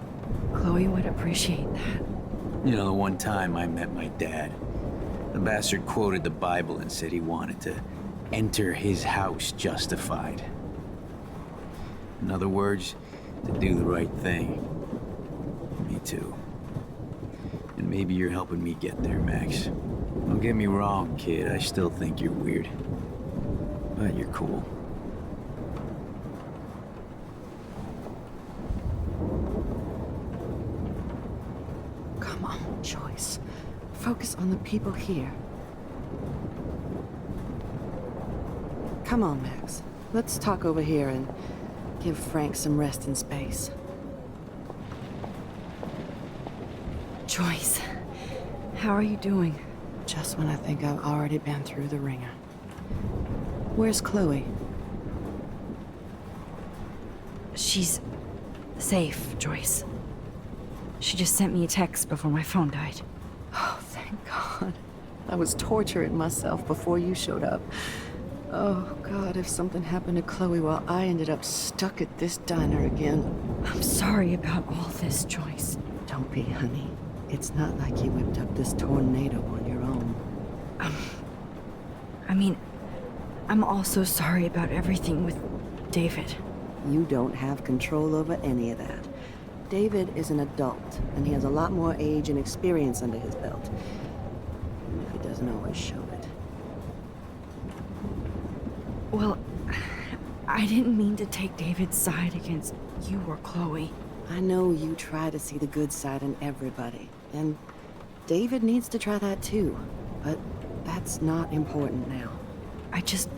Chloe would appreciate that. You know, the one time I met my dad, the bastard quoted the Bible and said he wanted to enter his house justified. In other words, to do the right thing. Me too. And maybe you're helping me get there, Max. Don't get me wrong, kid. I still think you're weird. But you're cool. Come on, Joyce. Focus on the people here. Come on, Max. Let's talk over here and give Frank some rest and space. Joyce, how are you doing? Just when I think I've already been through the ringer. Where's Chloe? She's safe, Joyce. She just sent me a text before my phone died. Oh, thank God. I was torturing myself before you showed up. Oh, God, if something happened to Chloe while I ended up stuck at this diner again. I'm sorry about all this, Joyce. Don't be, honey. It's not like you whipped up this tornado on your own. I mean, I'm also sorry about everything with David. You don't have control over any of that. David is an adult, and he has a lot more age and experience under his belt. He doesn't always show it. Well, I didn't mean to take David's side against you or Chloe. I know you try to see the good side in everybody, and David needs to try that too, but that's not important now. I just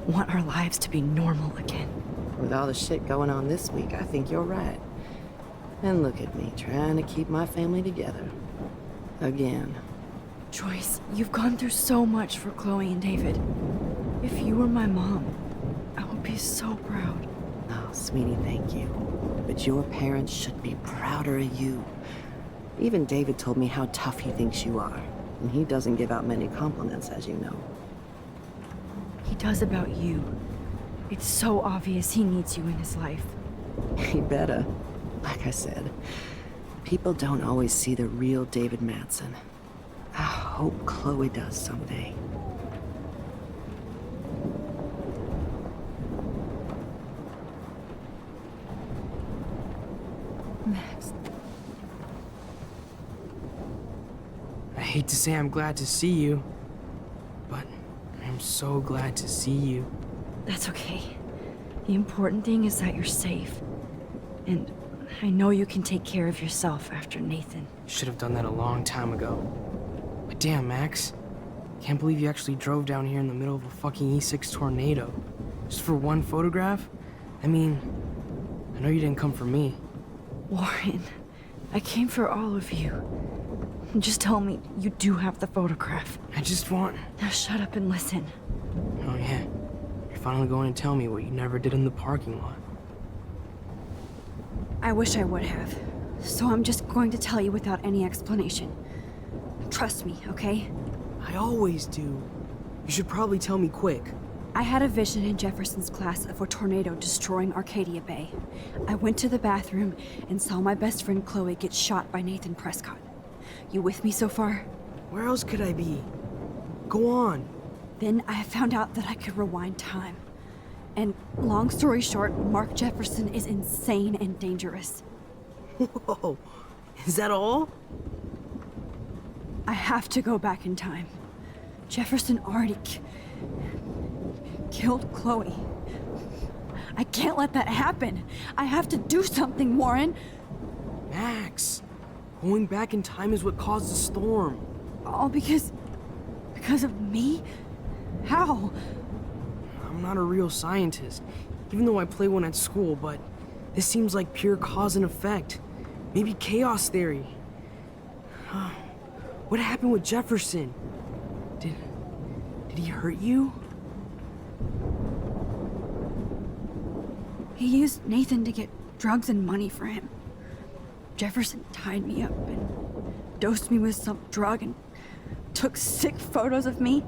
want our lives to be normal again. With all the shit going on this week, I think you're right. And look at me, trying to keep my family together. Again. Joyce, you've gone through so much for Chloe and David. If you were my mom, I would be so proud. Oh, sweetie, thank you. But your parents should be prouder of you. Even David told me how tough he thinks you are. And he doesn't give out many compliments, as you know. He does about you. It's so obvious he needs you in his life. He better. Like I said, people don't always see the real David Madsen. I hope Chloe does someday. Max. I hate to say I'm glad to see you, but I'm so glad to see you. That's okay. The important thing is that you're safe. And I know you can take care of yourself after Nathan. Should have done that a long time ago. But damn, Max. Can't believe you actually drove down here in the middle of a fucking E6 tornado. Just for one photograph? I mean, I know you didn't come for me. Warren, I came for all of you. Just tell me you do have the photograph. I just want... Now shut up and listen. Oh yeah, you're finally going to tell me what you never did in the parking lot. I wish I would have. So I'm just going to tell you without any explanation. Trust me, okay? I always do. You should probably tell me quick. I had a vision in Jefferson's class of a tornado destroying Arcadia Bay. I went to the bathroom and saw my best friend Chloe get shot by Nathan Prescott. You with me so far? Where else could I be? Go on. Then I found out that I could rewind time. And long story short, Mark Jefferson is insane and dangerous. Whoa, is that all? I have to go back in time. Jefferson already killed Chloe. I can't let that happen. I have to do something, Warren. Max, going back in time is what caused the storm. All because of me? How? I'm not a real scientist, even though I play one at school, but this seems like pure cause and effect. Maybe chaos theory. What happened with Jefferson? Did he hurt you? He used Nathan to get drugs and money for him. Jefferson tied me up and dosed me with some drug and took sick photos of me.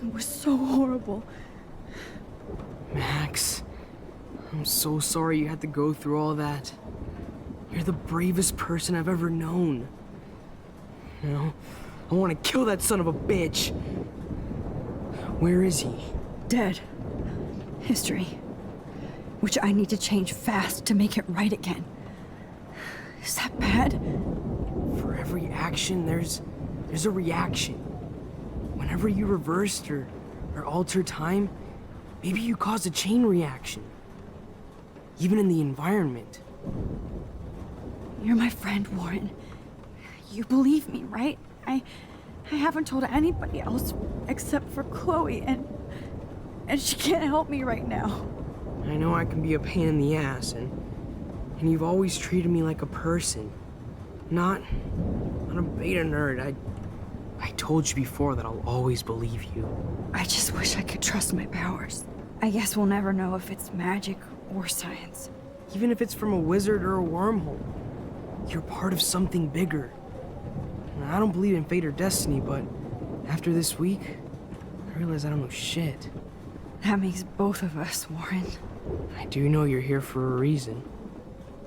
It was so horrible. Max, I'm so sorry you had to go through all that. You're the bravest person I've ever known. You know, I want to kill that son of a bitch. Where is he? Dead. History. Which I need to change fast to make it right again. Is that bad? For every action, there's a reaction. Whenever you reversed or altered time, maybe you caused a chain reaction. Even in the environment. You're my friend, Warren. You believe me, right? I haven't told anybody else except for Chloe, and she can't help me right now. I know I can be a pain in the ass, and you've always treated me like a person. Not a beta nerd. I told you before that I'll always believe you. I just wish I could trust my powers. I guess we'll never know if it's magic or science. Even if it's from a wizard or a wormhole, you're part of something bigger. And I don't believe in fate or destiny, but after this week, I realize I don't know shit. That makes both of us, Warren. I do know you're here for a reason.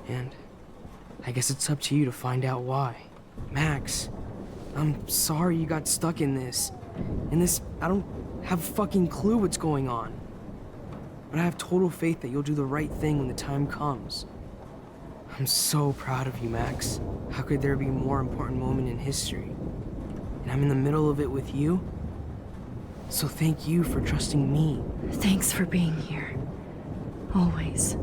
And I guess it's up to you to find out why. Max, I'm sorry you got stuck in this. I don't have a fucking clue what's going on. But I have total faith that you'll do the right thing when the time comes. I'm so proud of you, Max. How could there be a more important moment in history? And I'm in the middle of it with you. So thank you for trusting me. Thanks for being here. Always.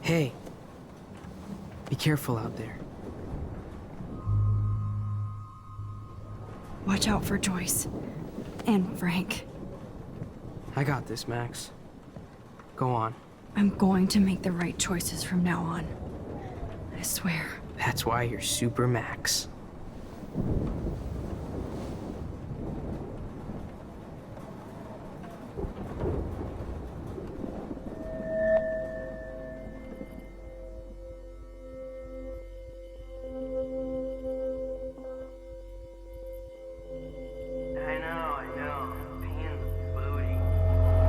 Hey. Be careful out there. Watch out for Joyce. And Frank. I got this, Max. Go on. I'm going to make the right choices from now on. I swear. That's why you're Super Max. I know. Pain in the booty.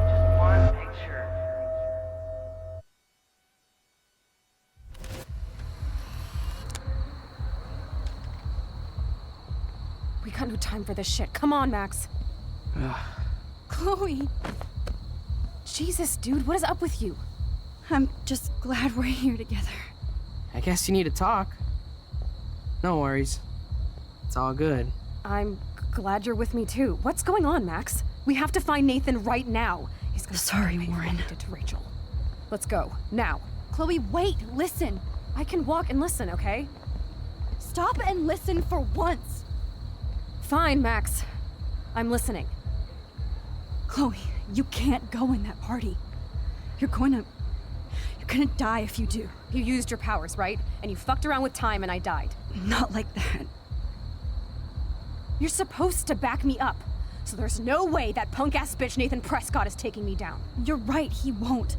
Just one picture. We got no time for this shit. Come on, Max. Chloe. Jesus, dude, what is up with you? I'm just glad we're here together. I guess you need to talk. No worries. It's all good. I'm glad you're with me too. What's going on, Max? We have to find Nathan right now. He's gonna Sorry, Warren. Did to Rachel. Let's go now. Chloe, wait, listen. I can walk and listen, okay? Stop and listen for once. Fine, Max. I'm listening. Chloe, you can't go in that party. You're gonna die if you do. You used your powers, right? And you fucked around with time and I died. Not like that. You're supposed to back me up. So there's no way that punk-ass bitch Nathan Prescott is taking me down. You're right, he won't.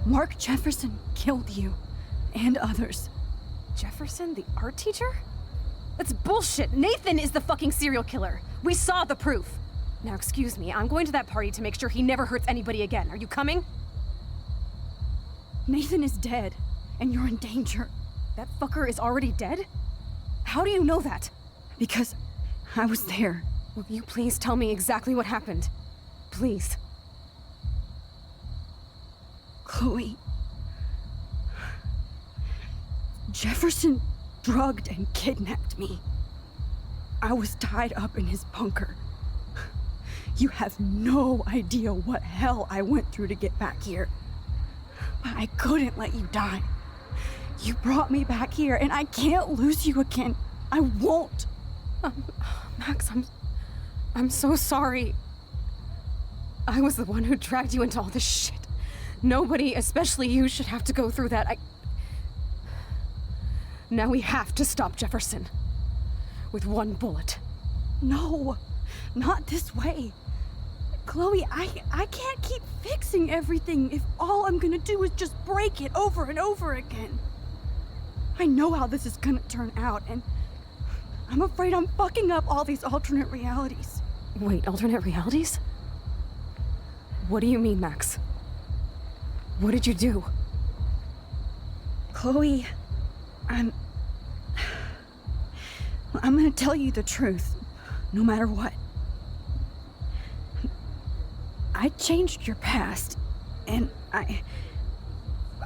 Mark Jefferson killed you. And others. Jefferson, the art teacher? That's bullshit. Nathan is the fucking serial killer. We saw the proof. Now, excuse me, I'm going to that party to make sure he never hurts anybody again. Are you coming? Nathan is dead, and you're in danger. That fucker is already dead? How do you know that? Because I was there. Will you please tell me exactly what happened? Please. Chloe. Jefferson drugged and kidnapped me. I was tied up in his bunker. You have no idea what hell I went through to get back here. But I couldn't let you die. You brought me back here, and I can't lose you again. I won't. Max, I'm so sorry. I was the one who dragged you into all this shit. Nobody, especially you, should have to go through that. Now we have to stop Jefferson. With one bullet. No, not this way. Chloe, I can't keep fixing everything if all I'm gonna do is just break it over and over again. I know how this is gonna turn out, and I'm afraid I'm fucking up all these alternate realities. Wait, alternate realities? What do you mean, Max? What did you do? Chloe, I'm gonna tell you the truth, no matter what. I changed your past, and I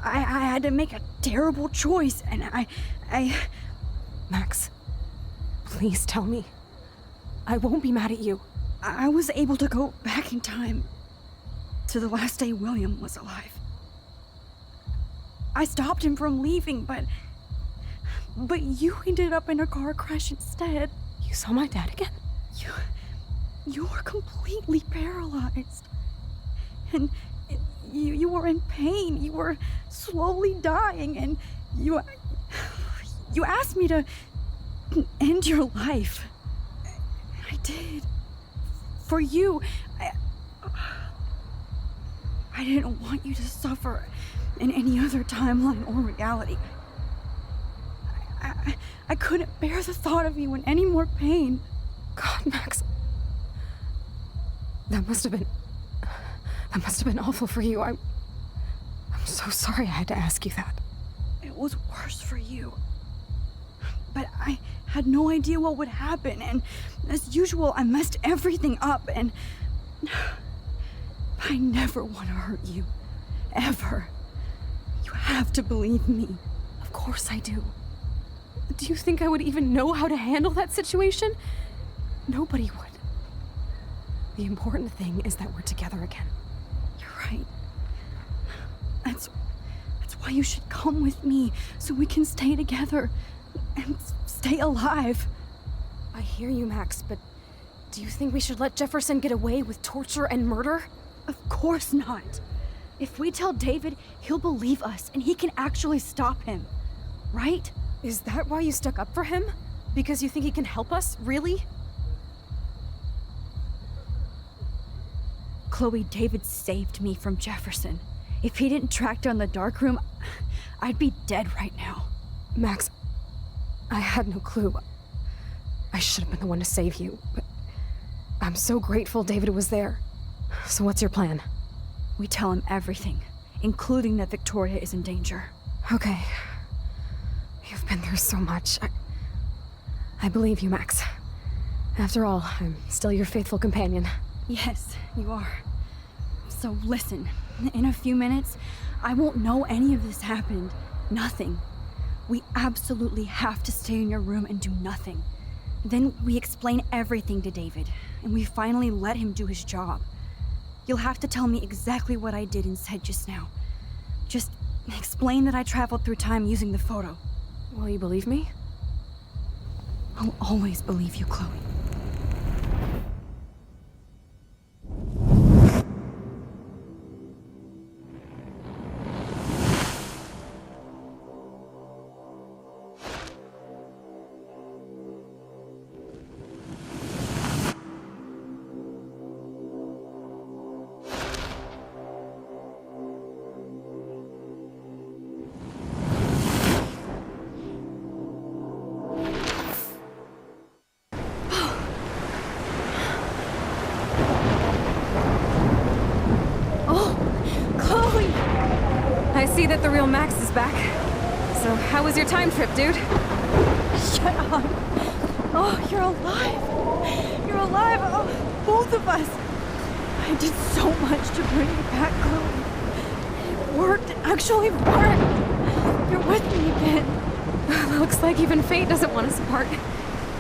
had to make a terrible choice, and I... Max, please tell me. I won't be mad at you. I was able to go back in time to the last day William was alive. I stopped him from leaving, but you ended up in a car crash instead. You saw my dad again? You were completely paralyzed. And you were in pain. You were slowly dying, and you asked me to end your life. I did. For you. I didn't want you to suffer in any other timeline or reality. I couldn't bear the thought of you in any more pain. God, Max. That must have been awful for you. I'm so sorry I had to ask you that. It was worse for you. But I had no idea what would happen, and as usual, I messed everything up, and I never want to hurt you. Ever. You have to believe me. Of course I do. Do you think I would even know how to handle that situation? Nobody would. The important thing is that we're together again. You're right. why you should come with me so we can stay together and stay alive. I hear you, Max, but do you think we should let Jefferson get away with torture and murder? Of course not. If we tell David, he'll believe us and he can actually stop him. Right? Is that why you stuck up for him? Because you think he can help us? Really? Chloe, David saved me from Jefferson. If he didn't track down the dark room, I'd be dead right now. Max, I had no clue. I should have been the one to save you, but I'm so grateful David was there. So what's your plan? We tell him everything, including that Victoria is in danger. Okay. You've been through so much. I believe you, Max. After all, I'm still your faithful companion. Yes, you are. So listen, in a few minutes, I won't know any of this happened. Nothing. We absolutely have to stay in your room and do nothing. Then we explain everything to David, and we finally let him do his job. You'll have to tell me exactly what I did and said just now. Just explain that I traveled through time using the photo. Will you believe me? I'll always believe you, Chloe. I see that the real Max is back. So how was your time trip, dude? Shut up. Oh, you're alive. You're alive. Oh, both of us. I did so much to bring you back, Chloe. It worked. It actually worked. You're with me again. Looks like even fate doesn't want us apart.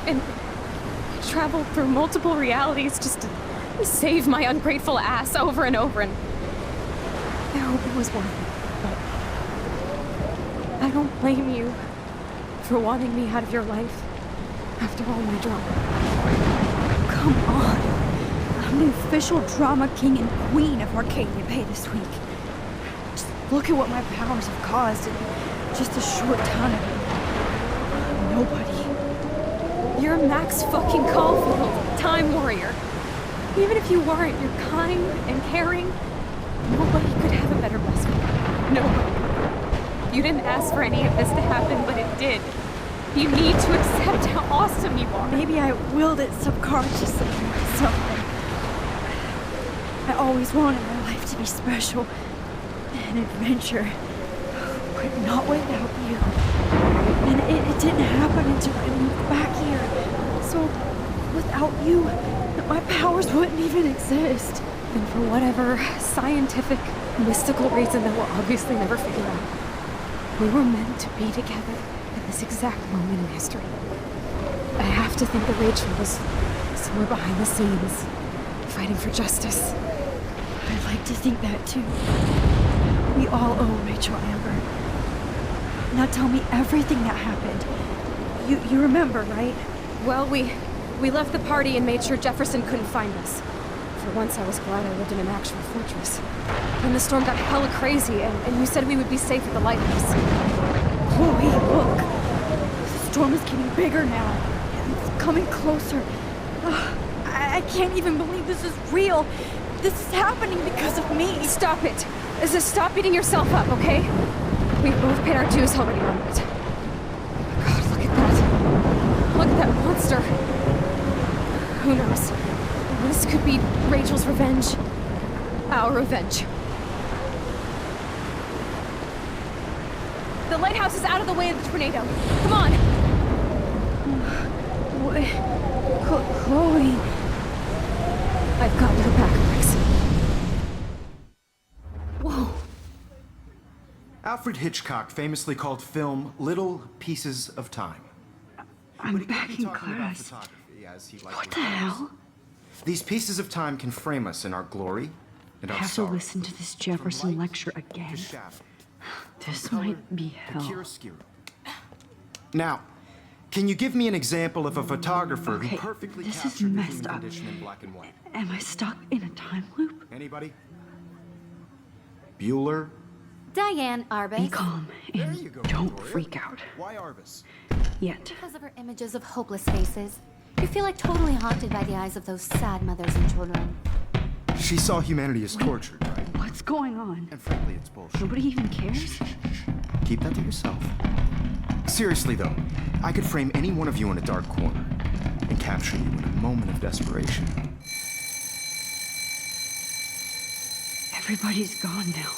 And I traveled through multiple realities just to save my ungrateful ass over and over, and I hope it was worth it. I don't blame you for wanting me out of your life after all my drama. Come on. I'm the official drama king and queen of Arcadia Bay this week. Just look at what my powers have caused in just a short time. Nobody. You're Max fucking Caulfield, Time Warrior. Even if you weren't, you're kind and caring. Nobody could have a better best friend. Nobody. You didn't ask for any of this to happen, but it did. You need to accept how awesome you are. Maybe I willed it subconsciously or something. I always wanted my life to be special. An adventure. But not without you. And it didn't happen until I moved back here. So, without you, my powers wouldn't even exist. And for whatever scientific, mystical reason that we'll obviously never figure out, we were meant to be together at this exact moment in history. I have to think that Rachel was somewhere behind the scenes, fighting for justice. I'd like to think that too. We all owe Rachel Amber. Now tell me everything that happened. You remember, right? Well, we left the party and made sure Jefferson couldn't find us. For once, I was glad I lived in an actual fortress. Then the storm got hella crazy, and you said we would be safe at the lighthouse. Chloe, look. The storm is getting bigger now. It's coming closer. I can't even believe this is real. This is happening because of me. Stop it. Stop beating yourself up, okay? We've both paid our dues already on it. God, look at that. Look at that monster. Who knows? This could be Rachel's revenge. Our revenge. The lighthouse is out of the way of the tornado. Come on! Chloe. I've got your back, Max. Whoa. Alfred Hitchcock famously called film little pieces of time. I'm back in class. What the hell? These pieces of time can frame us in our glory and I our have to sorrow. listen to this Jefferson lecture again. This might be hell. Now, can you give me an example of a photographer Okay, who perfectly this is captured the messed human up. condition in black and white? Am I stuck in a time loop? Anybody? Bueller? Diane Arbus. Be calm and don't freak out. Why Arbus? Yet. Because of her images of hopeless faces. You feel like totally haunted by the eyes of those sad mothers and children. She saw humanity as tortured, right? What's going on? And frankly, it's bullshit. Nobody even cares? Keep that to yourself. Seriously, though, I could frame any one of you in a dark corner and capture you in a moment of desperation. Everybody's gone now.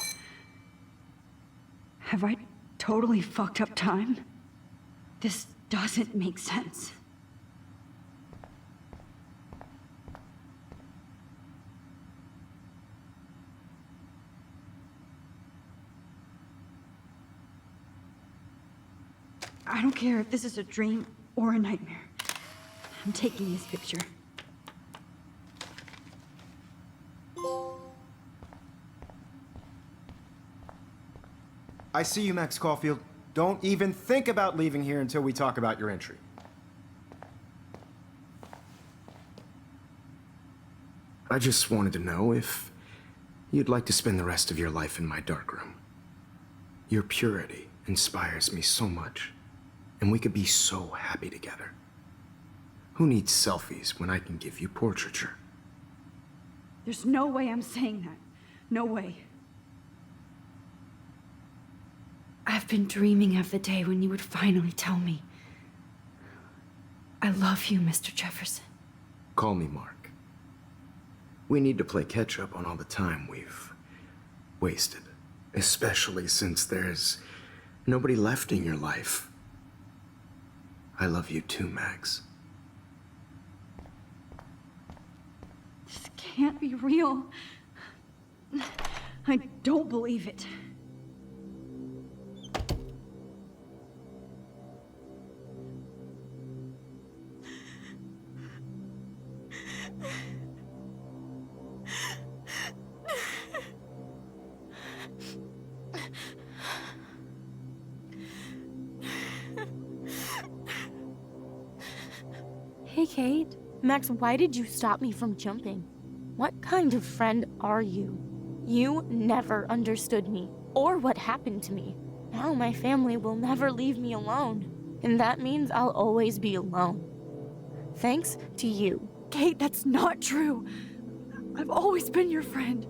Have I totally fucked up time? This doesn't make sense. I don't care if this is a dream or a nightmare. I'm taking this picture. I see you, Max Caulfield. Don't even think about leaving here until we talk about your entry. I just wanted to know if you'd like to spend the rest of your life in my darkroom. Your purity inspires me so much, and we could be so happy together. Who needs selfies when I can give you portraiture? There's no way I'm saying that. No way. I've been dreaming of the day when you would finally tell me. I love you, Mr. Jefferson. Call me Mark. We need to play catch up on all the time we've wasted, especially since there's nobody left in your life. I love you too, Max. This can't be real. I don't believe it. Hey, Kate. Max, why did you stop me from jumping? What kind of friend are you? You never understood me, or what happened to me. Now my family will never leave me alone, and that means I'll always be alone. Thanks to you. Kate, that's not true. I've always been your friend.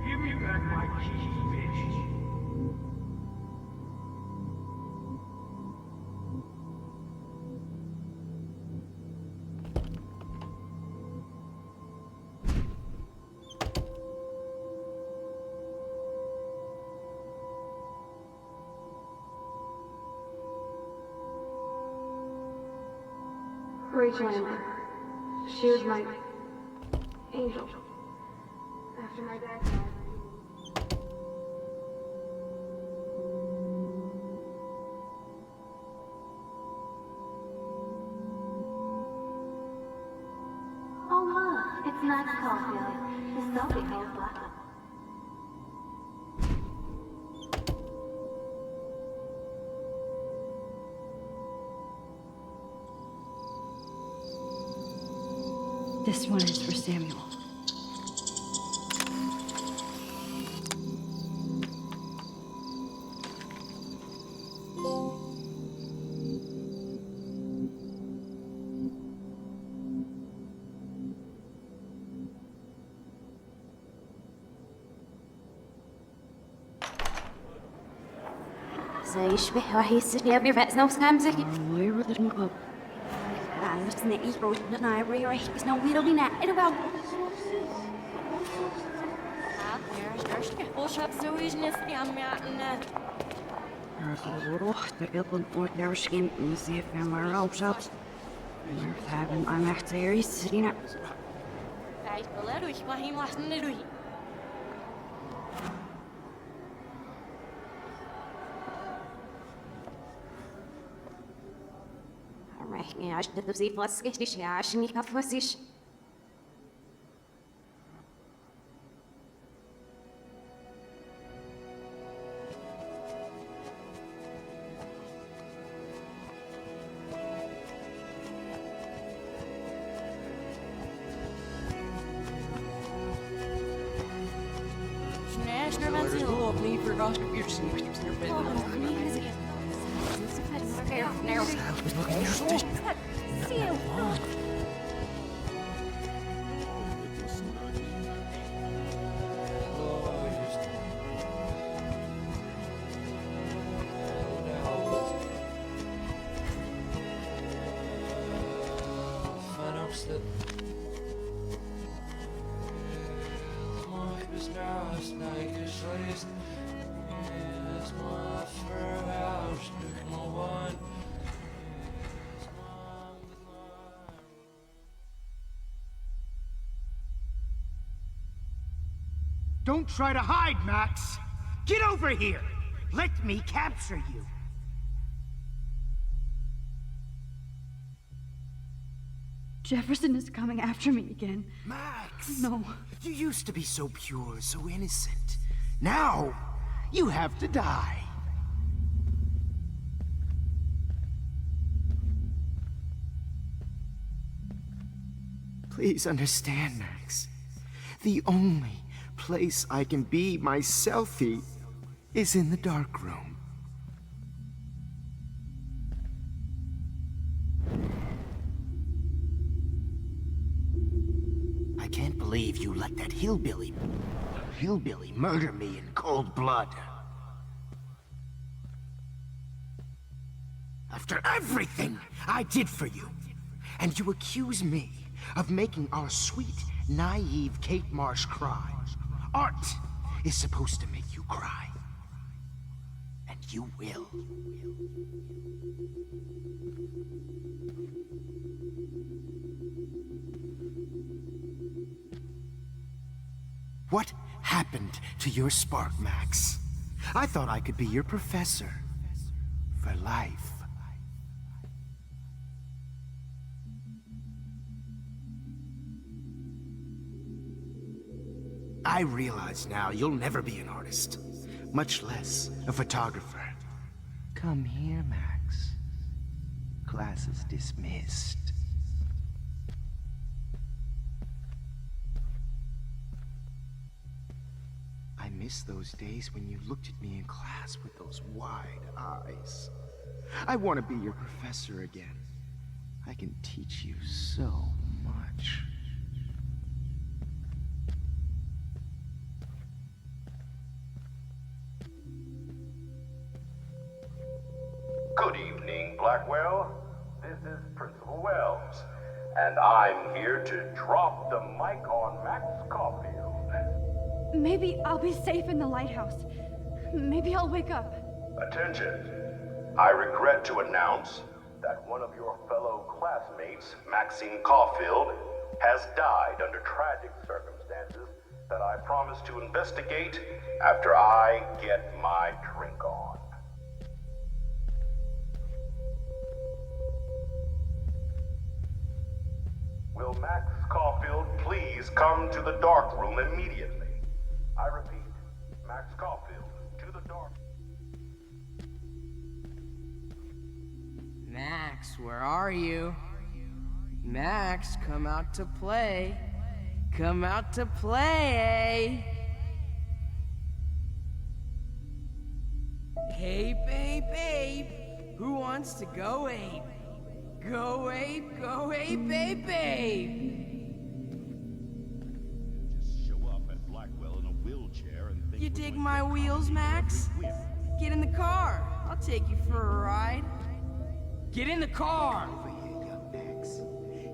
Give me back my keys, bitch. Rachel Amber. She was my angel. After my dad died. Oh look, it's Max Caulfield, the selfie called Black. This one is for Samuel. زي يشبه راح يستني أبي رأس نفس نمزك. ويرد المقب. أنا بس نقي روح ناي ريح بس نويرو بينا إلى بعض. I'm actually sitting up. Ja, ich hätte sie was richtig, ja, ich nicht auf was ich. Don't try to hide, Max! Get over here! Let me capture you! Jefferson is coming after me again. Max! No. You used to be so pure, so innocent. Now, you have to die. Please understand, Max. The only place I can be myself is in the dark room. I can't believe you let that hillbilly murder me in cold blood. After everything I did for you, and you accuse me of making our sweet, naive Kate Marsh cry. Art is supposed to make you cry. And you will. What happened to your spark, Max? I thought I could be your professor. For life. I realize now you'll never be an artist, much less a photographer. Come here, Max. Class is dismissed. I miss those days when you looked at me in class with those wide eyes. I want to be your professor again. I can teach you so much. Good evening, Blackwell. This is Principal Wells, and I'm here to drop the mic on Max Caulfield. Maybe I'll be safe in the lighthouse. Maybe I'll wake up. Attention. I regret to announce that one of your fellow classmates, Maxine Caulfield, has died under tragic circumstances that I promise to investigate after I get my drink on. Will Max Caulfield please come to the dark room immediately? I repeat, Max Caulfield, to the dark. Max, where are you? Max, come out to play. Come out to play. Hey, babe. Who wants to go ape? Go ape, babe. Just show up at Blackwell in a wheelchair and think You dig my wheels, Max? Get in the car. I'll take you for a ride. Get in the car. Over here, young Max.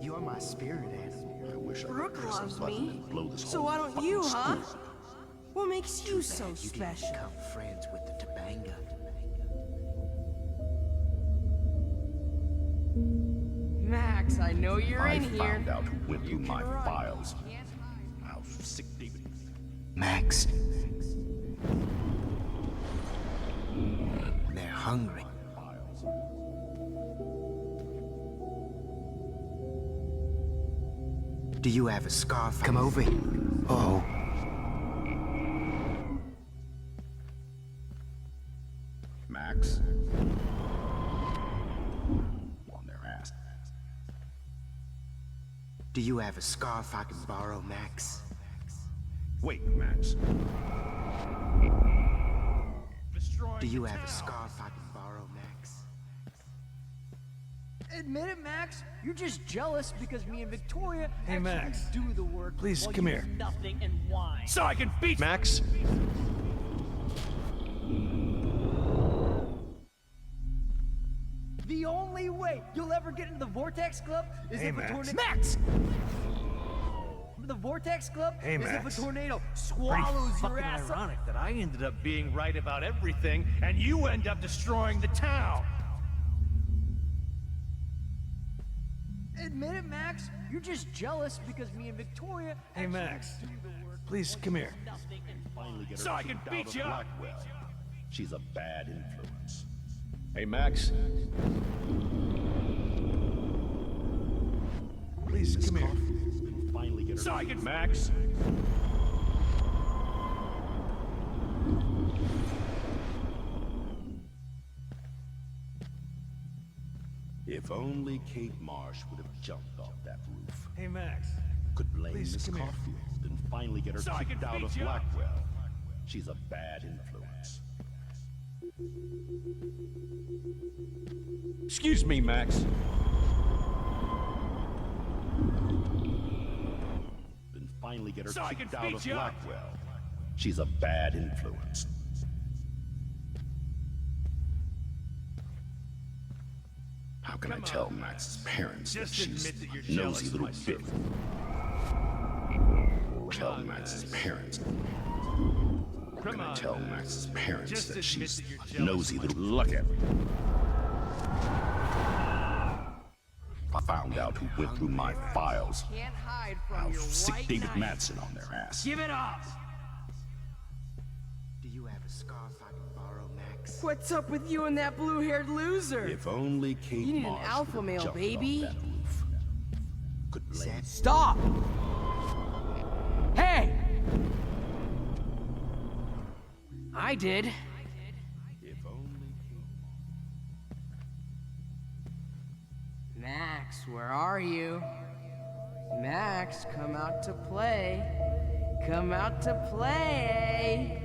You're my spirit animal. I wish I Brooke could press loves the button me. and blow this So whole why don't fucking you, huh? school. What makes you so You special? didn't become friends with the Tobanga. Max, I know you're I in here. found out who went through my files. How sick David. Max. They're hungry. Do you have a scarf? Come over here. Oh. Max. On their ass. Do you have a scarf I can borrow, Max? Wait, Max. Do you have a scarf I can borrow, Max? Admit it, Max. You're just jealous because me and Victoria Hey, Max. do the work. Please, while come you here. do nothing and whine. So I can beat Max. The only way you'll ever get into the Vortex Club is Hey, if Max. a tornado. Max! The Vortex Club Hey, is Max. if a tornado swallows your Fucking ass up. ironic that I ended up being right about everything, and you end up destroying the town. Admit it, Max. You're just jealous because me and Victoria. Hey, Max. Please, come here. Finally get her So I can kicked beat out you of up. Blackwell. She's a bad influence. Hey, Max. Please, come here. Finally get her So I kicked can Max. If only Kate Marsh would have jumped off that roof. Hey, Max. Could blame Please, Miss come here. Caulfield and finally get her So I kicked can out of beat you up. Blackwell. She's a bad influence. Excuse me, Max. Then finally get her So I kicked can out beat of you up. Blackwell. She's a bad influence. How can I Come tell on, Max's parents that Just she's admit that you're a jealous nosy of little my bitch? Tell Max's parents. How Come can I on, tell Max. Max's parents Just that admit she's that you're a jealous nosy of my little... Look at me. I found out who went through my files. Can't hide from How your sick white David knight. Madsen on their ass. Give it up! Do you have a scarf I can borrow, Max? What's up with you and that blue-haired loser? If only Kate You need an Marsh alpha would've male, jumped baby. off that roof. Could blame Stop! Hey! I did. If only Max, where are you? Max, come out to play. Come out to play.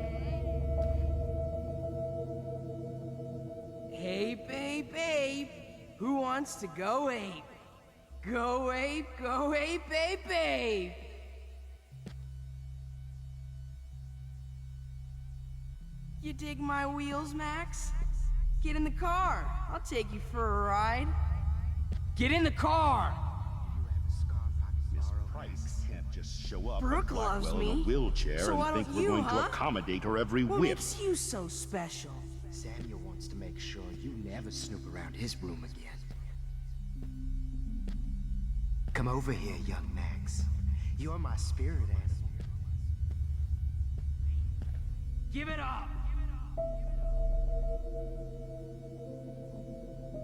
Hey, babe, babe. Who wants to go ape? Go ape, babe, babe. You dig my wheels, Max? Get in the car. I'll take you for a ride. Get in the car! Miss Price can't just show up Brooke at loves Blackwell in me. a wheelchair So why and think don't we're you, going huh? to accommodate her every What whim. makes you so special? Samuel wants to make sure you never snoop around his room again. Come over here, young Max. You're my spirit animal. Give it up!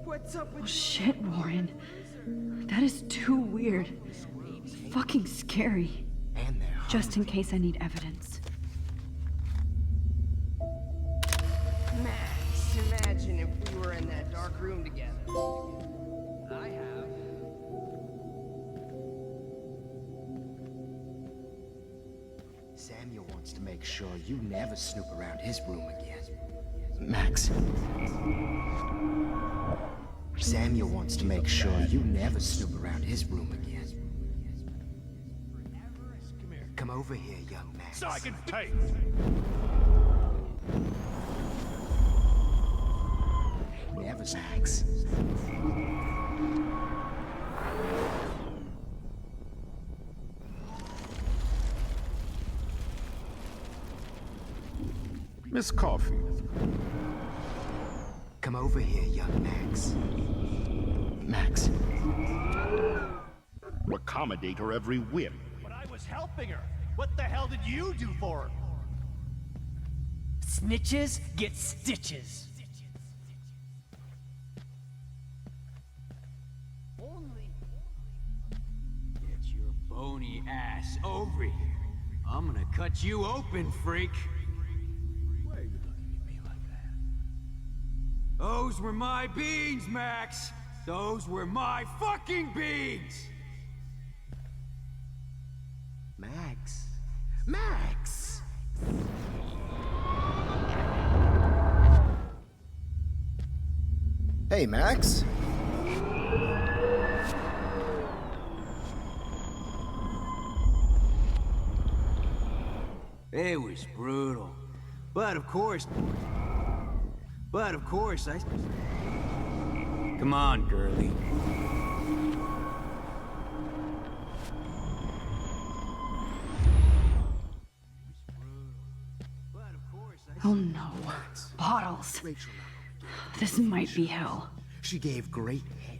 What's up with Oh shit, Warren. That is too weird. It's fucking scary. And they're Just in case I need evidence. Max, imagine if we were in that dark room together. I have. Samuel wants to make sure you never snoop around his room again. Max. Samuel wants to make sure you never snoop around his room again. Come over here, young Max. So I can pay. Never, Max. Miss Caulfield. Come over here, young Max. Max. Accommodate her every whim. But I was helping her. What the hell did you do for her? Snitches get stitches. Get your bony ass over here. I'm gonna cut you open, freak. Why are you looking at me like that? Those were my beans, Max. Those were my fucking beans. Max. Max! Hey, Max. It was brutal. But of course I... Come on, girlie. Oh no. Bottles. This might be hell. She gave great head.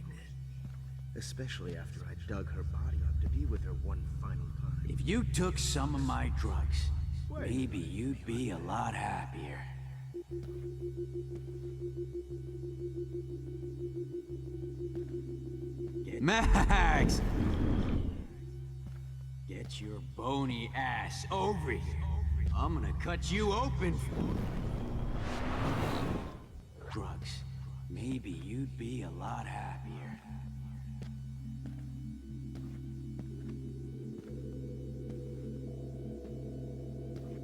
Especially after I dug her body up to be with her one final time. If you took some of my drugs, maybe you'd be a lot happier. Max! Get your bony ass over here. I'm gonna cut you open. Drugs. Maybe you'd be a lot happier.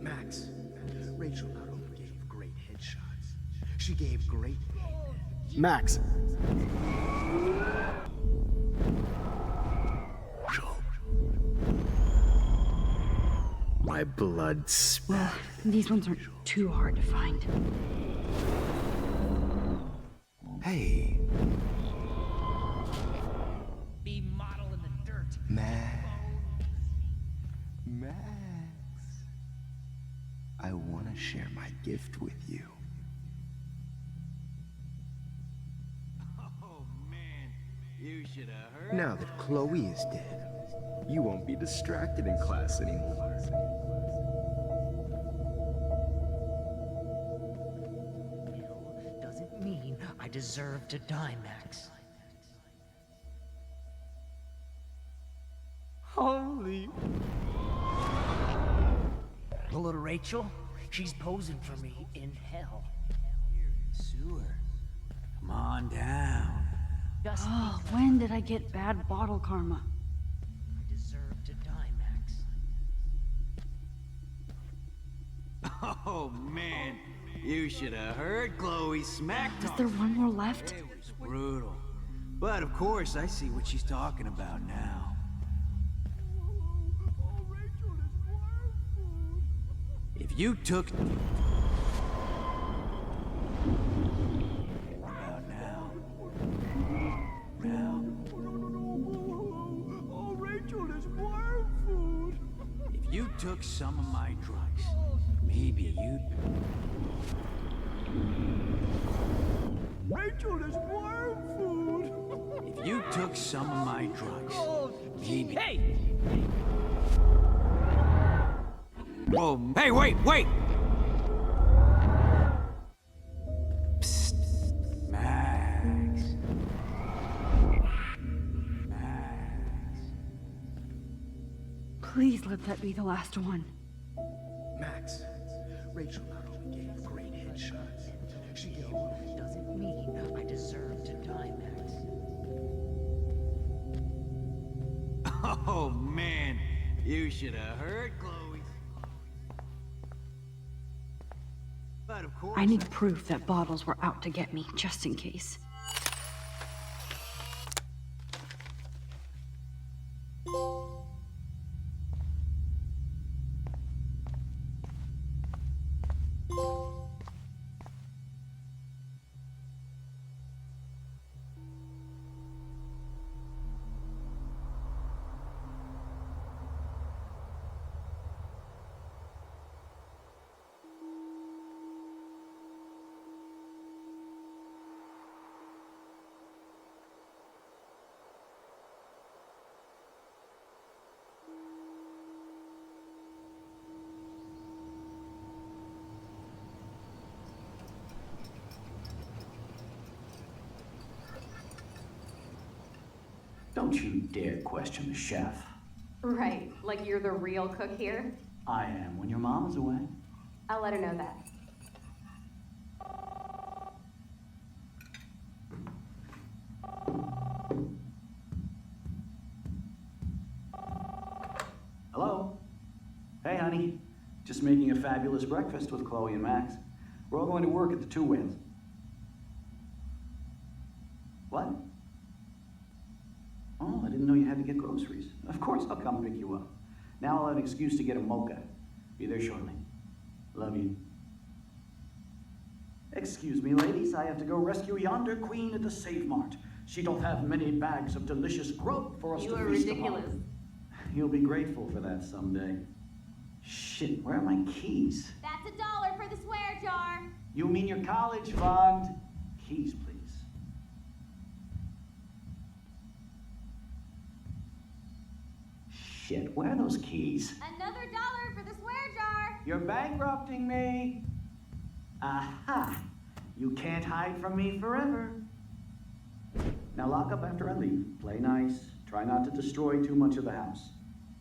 Max, Rachel not only gave great headshots, she gave great head. Max. My blood Well, these ones aren't too hard to find. Hey. Be model in the dirt. Max. I want to share my gift with you. Oh man, you should have heard. Now that Chloe is dead, you won't be distracted in class anymore. Doesn't mean I deserve to die, Max. Holy. Hello to Rachel. She's posing for me in hell. Sewer. Come on down. Oh, when did I get bad bottle karma? I deserve to die, Max. Oh man, you should have heard Chloe smack Is talk. there one more left? It was brutal. But of course, I see what she's talking about now. If you took... About now. Now. Oh, Rachel is worm food. If you took some of my drugs, maybe you'd... Rachel is worm food. If you took some of my drugs, maybe... Hey! Whoa, hey, wait! Psst. Max. Please let that be the last one. Max, Rachel not only gave great headshots, she gave... Doesn't mean I deserve to die, Max. Oh man, you should have heard Chloe. But of course, I need proof that bottles were out to get me, just in case. Don't you dare question the chef. Right, like you're the real cook here? I am when your mom is away. I'll let her know that. Hello? Hey, honey. Just making a fabulous breakfast with Chloe and Max. We're all going to work at the Two Winds. What? Oh, I didn't know you had to get groceries. Of course I'll come pick you up. Now I'll have an excuse to get a mocha. Be there shortly. Love you. Excuse me, ladies. I have to go rescue yonder queen at the Save Mart. She doth have many bags of delicious grub for us to feast upon. You are ridiculous. You'll be grateful for that someday. Shit, where are my keys? That's $1 for the swear jar. You mean your college fund? Keys, please. Shit, where are those keys? Another $1 for the swear jar. You're bankrupting me. Aha! You can't hide from me forever. Now lock up after I leave. Play nice. Try not to destroy too much of the house.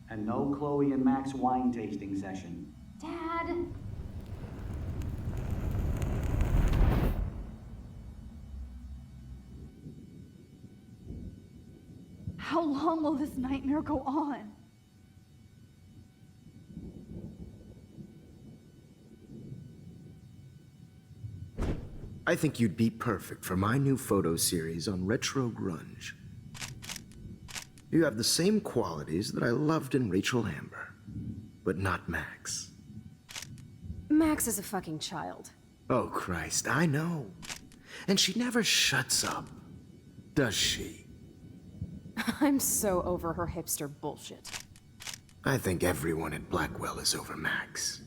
And no Chloe and Max wine tasting session. Dad. How long will this nightmare go on? I think you'd be perfect for my new photo series on retro grunge. You have the same qualities that I loved in Rachel Amber, but not Max. Max is a fucking child. Oh, Christ, I know. And she never shuts up, does she? I'm so over her hipster bullshit. I think everyone at Blackwell is over Max.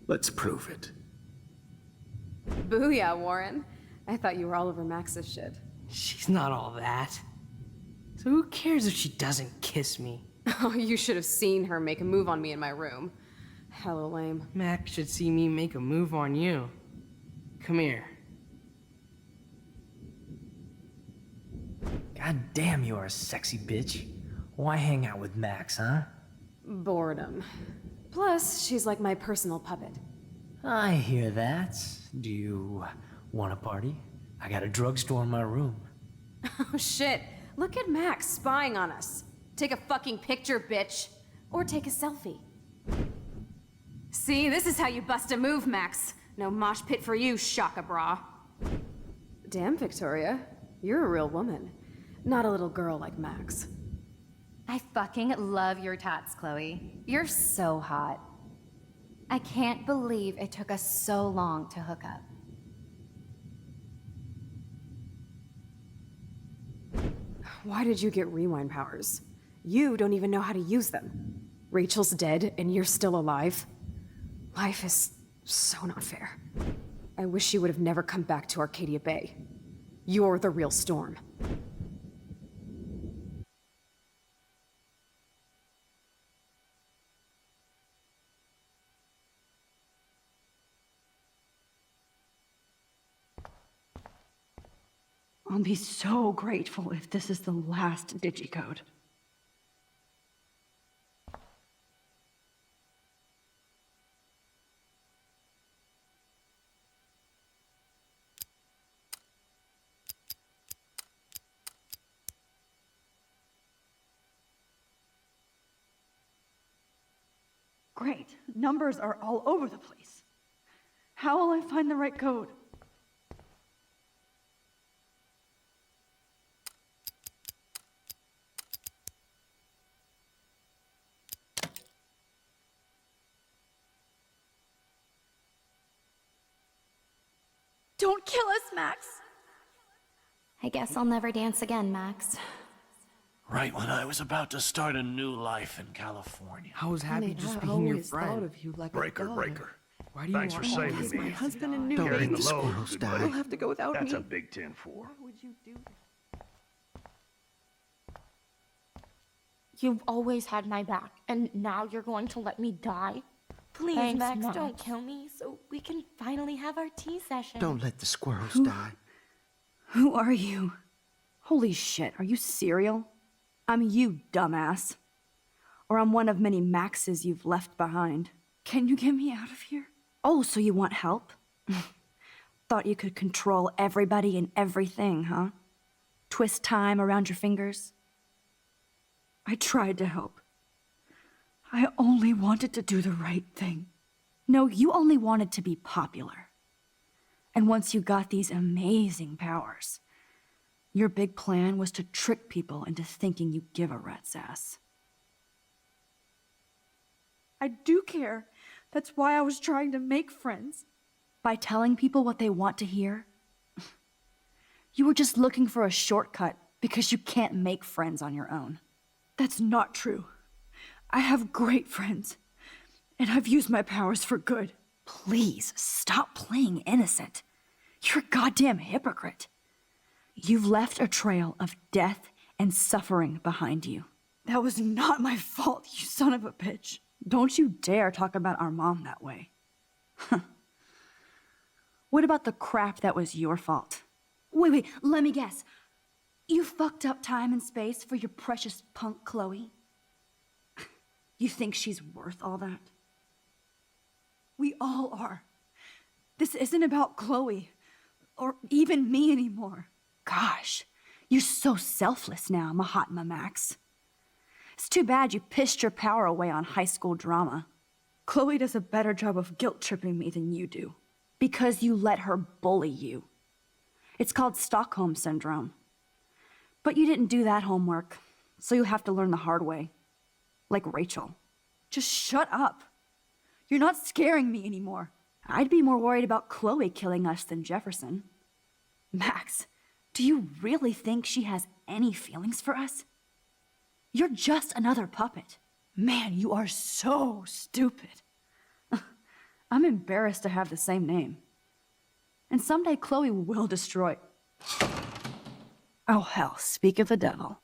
Let's prove it. Booyah, Warren. I thought you were all over Max's shit. She's not all that. So who cares if she doesn't kiss me? Oh, you should have seen her make a move on me in my room. Hella lame. Max should see me make a move on you. Come here. God damn, you are a sexy bitch. Why hang out with Max, huh? Boredom. Plus, she's like my personal puppet. I hear that. Do you want a party? I got a drugstore in my room. Oh shit. Look at Max spying on us. Take a fucking picture, bitch. Or take a selfie. See, this is how you bust a move, Max. No mosh pit for you, Shaka Bra. Damn, Victoria. You're a real woman. Not a little girl like Max. I fucking love your tats, Chloe. You're so hot. I can't believe it took us so long to hook up. Why did you get rewind powers? You don't even know how to use them. Rachel's dead and you're still alive. Life is so not fair. I wish you would have never come back to Arcadia Bay. You're the real storm. I'll be so grateful if this is the last digicode. Great. Numbers are all over the place. How will I find the right code? Don't kill us, Max! I guess I'll never dance again, Max. Right when I was about to start a new life in California. I was happy Honey, just I being your always thought friend. of you like a Breaker, daughter. breaker. Why do you Thanks for want saving He's me. my husband and new Don't Carrying let the the load, squirrels good die. buddy. You'll have to go without That's me. a big 10-4. Why would you do that? You've always had my back, and now you're going to let me die? Please, Thanks, Max, Max. don't kill me so we can finally have our tea session. Don't let the squirrels die. Who are you? Holy shit, are you cereal? I'm you, dumbass. Or I'm one of many Maxes you've left behind. Can you get me out of here? Oh, so you want help? Thought you could control everybody and everything, huh? Twist time around your fingers? I tried to help. I only wanted to do the right thing. No, you only wanted to be popular. And once you got these amazing powers, your big plan was to trick people into thinking you give a rat's ass. I do care. That's why I was trying to make friends. By telling people what they want to hear? You were just looking for a shortcut because you can't make friends on your own. That's not true. I have great friends, and I've used my powers for good. Please, stop playing innocent. You're a goddamn hypocrite. You've left a trail of death and suffering behind you. That was not my fault, you son of a bitch. Don't you dare talk about our mom that way. What about the crap that was your fault? Wait, let me guess. You fucked up time and space for your precious punk Chloe? You think she's worth all that? We all are. This isn't about Chloe, or even me anymore. Gosh, you're so selfless now, Mahatma Max. It's too bad you pissed your power away on high school drama. Chloe does a better job of guilt-tripping me than you do. Because you let her bully you. It's called Stockholm Syndrome. But you didn't do that homework, so you'll have to learn the hard way. Like Rachel. Just shut up. You're not scaring me anymore. I'd be more worried about Chloe killing us than Jefferson. Max, do you really think she has any feelings for us? You're just another puppet. Man, you are so stupid. I'm embarrassed to have the same name. And someday Chloe will destroy... Oh hell, speak of the devil.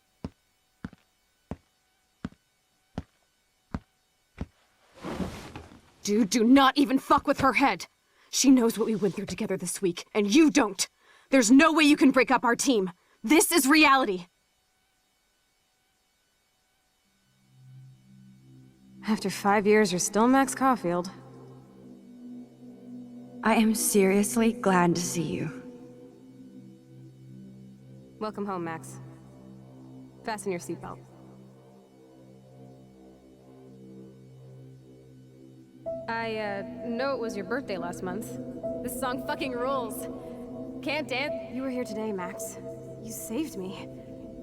Dude, do not even fuck with her head. She knows what we went through together this week, and you don't. There's no way you can break up our team. This is reality. After 5 years, you're still Max Caulfield. I am seriously glad to see you. Welcome home, Max. Fasten your seatbelt. I know it was your birthday last month. This song fucking rules. Can't dance. You were here today, Max. You saved me.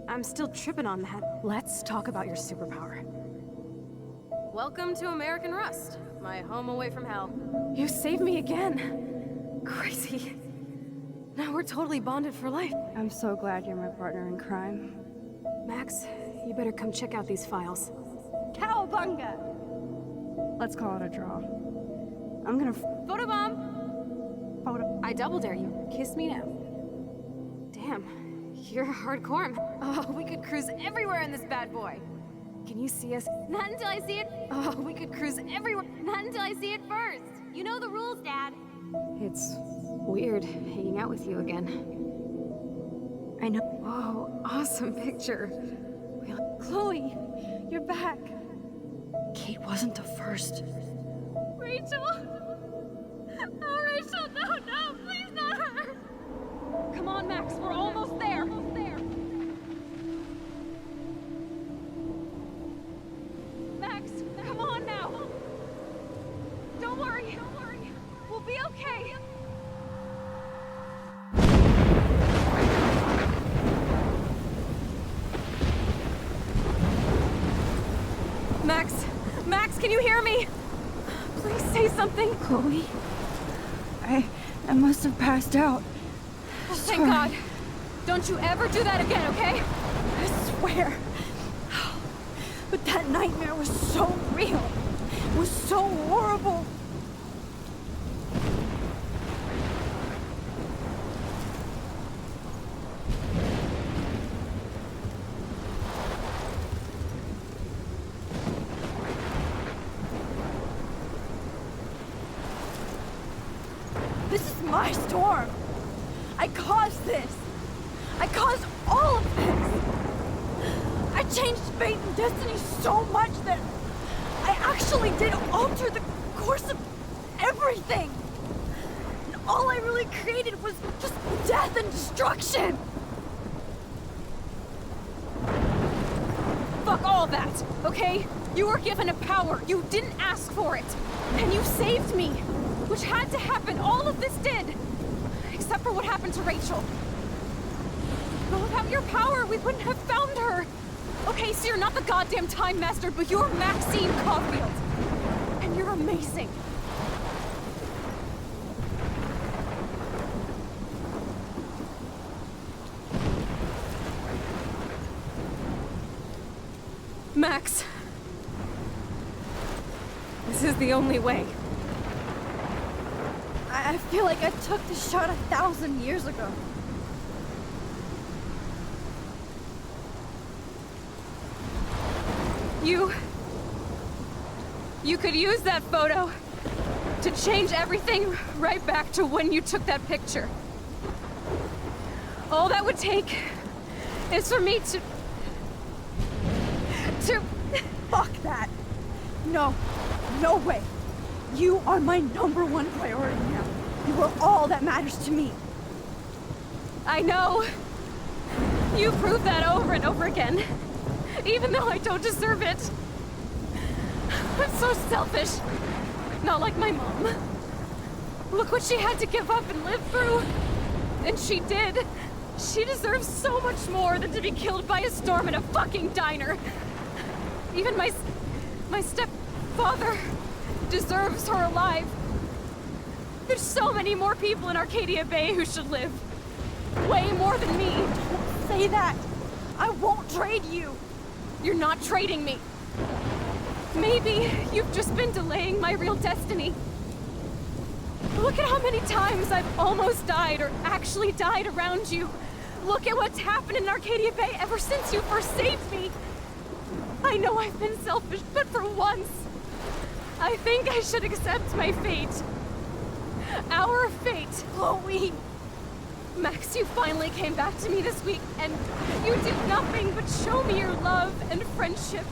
I'm still tripping on that. Let's talk about your superpower. Welcome to American Rust, my home away from hell. You saved me again. Crazy. Now we're totally bonded for life. I'm so glad you're my partner in crime. Max, you better come check out these files. Cowabunga! Let's call it a draw. I'm gonna Photobomb! I double dare you. Kiss me now. Damn, you're hardcore. Oh, we could cruise everywhere in this bad boy. Can you see us? Not until I see it. Oh, we could cruise everywhere. Not until I see it first. You know the rules, Dad. It's weird hanging out with you again. I know. Whoa, awesome picture. Chloe, you're back. Kate wasn't the first. Rachel! Oh, Rachel, no, please not her! Come on, Max, we're almost there. Max, come on now! Don't worry, we'll be okay. Max, can you hear me? Please say something. Chloe, I must have passed out. Oh, thank God. Don't you ever do that again, okay? I swear. But that nightmare was so real. It was so horrible. This is my storm. I caused this. I caused all of this. I changed fate and destiny so much that I actually did alter the course of everything. And all I really created was just death and destruction. Fuck all that, okay? You were given a power. You didn't ask for it. And you saved me, which had to happen. All of this did. Except for what happened to Rachel. But without your power, we wouldn't have found her. Okay, so you're not the goddamn Time Master, but you're Maxine Caulfield. And you're amazing. Max. This is the only way. I feel like I took the shot 1,000 years ago. You could use that photo to change everything right back to when you took that picture. All that would take is for me to... Fuck that. No. No way. You are my #1 priority now. You are all that matters to me. I know. You prove that over and over again. Even though I don't deserve it. I'm so selfish. Not like my mom. Look what she had to give up and live through. And she did. She deserves so much more than to be killed by a storm in a fucking diner. Even my stepfather deserves her alive. There's so many more people in Arcadia Bay who should live. Way more than me. Don't say that. I won't trade you. You're not trading me. Maybe you've just been delaying my real destiny. Look at how many times I've almost died or actually died around you. Look at what's happened in Arcadia Bay ever since you first saved me. I know I've been selfish, but for once, I think I should accept my fate. Our fate. Chloe! Max, you finally came back to me this week, and you did nothing but show me your love and friendship.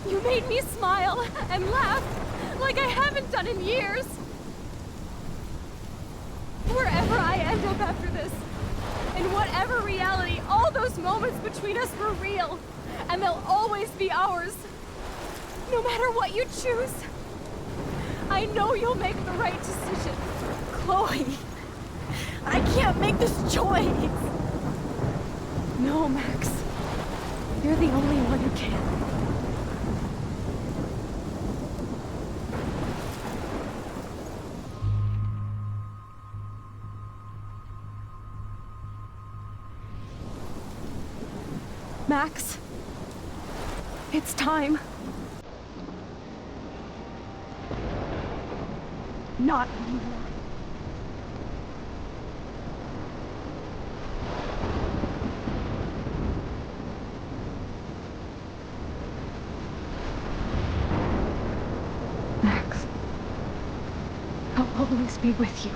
You made me smile and laugh like I haven't done in years. Wherever I end up after this, in whatever reality, all those moments between us were real, and they'll always be ours. No matter what you choose, I know you'll make the right decision. Chloe, I can't make this choice. No, Max. You're the only one who can. Max, it's time. Not anymore. Max, I'll always be with you.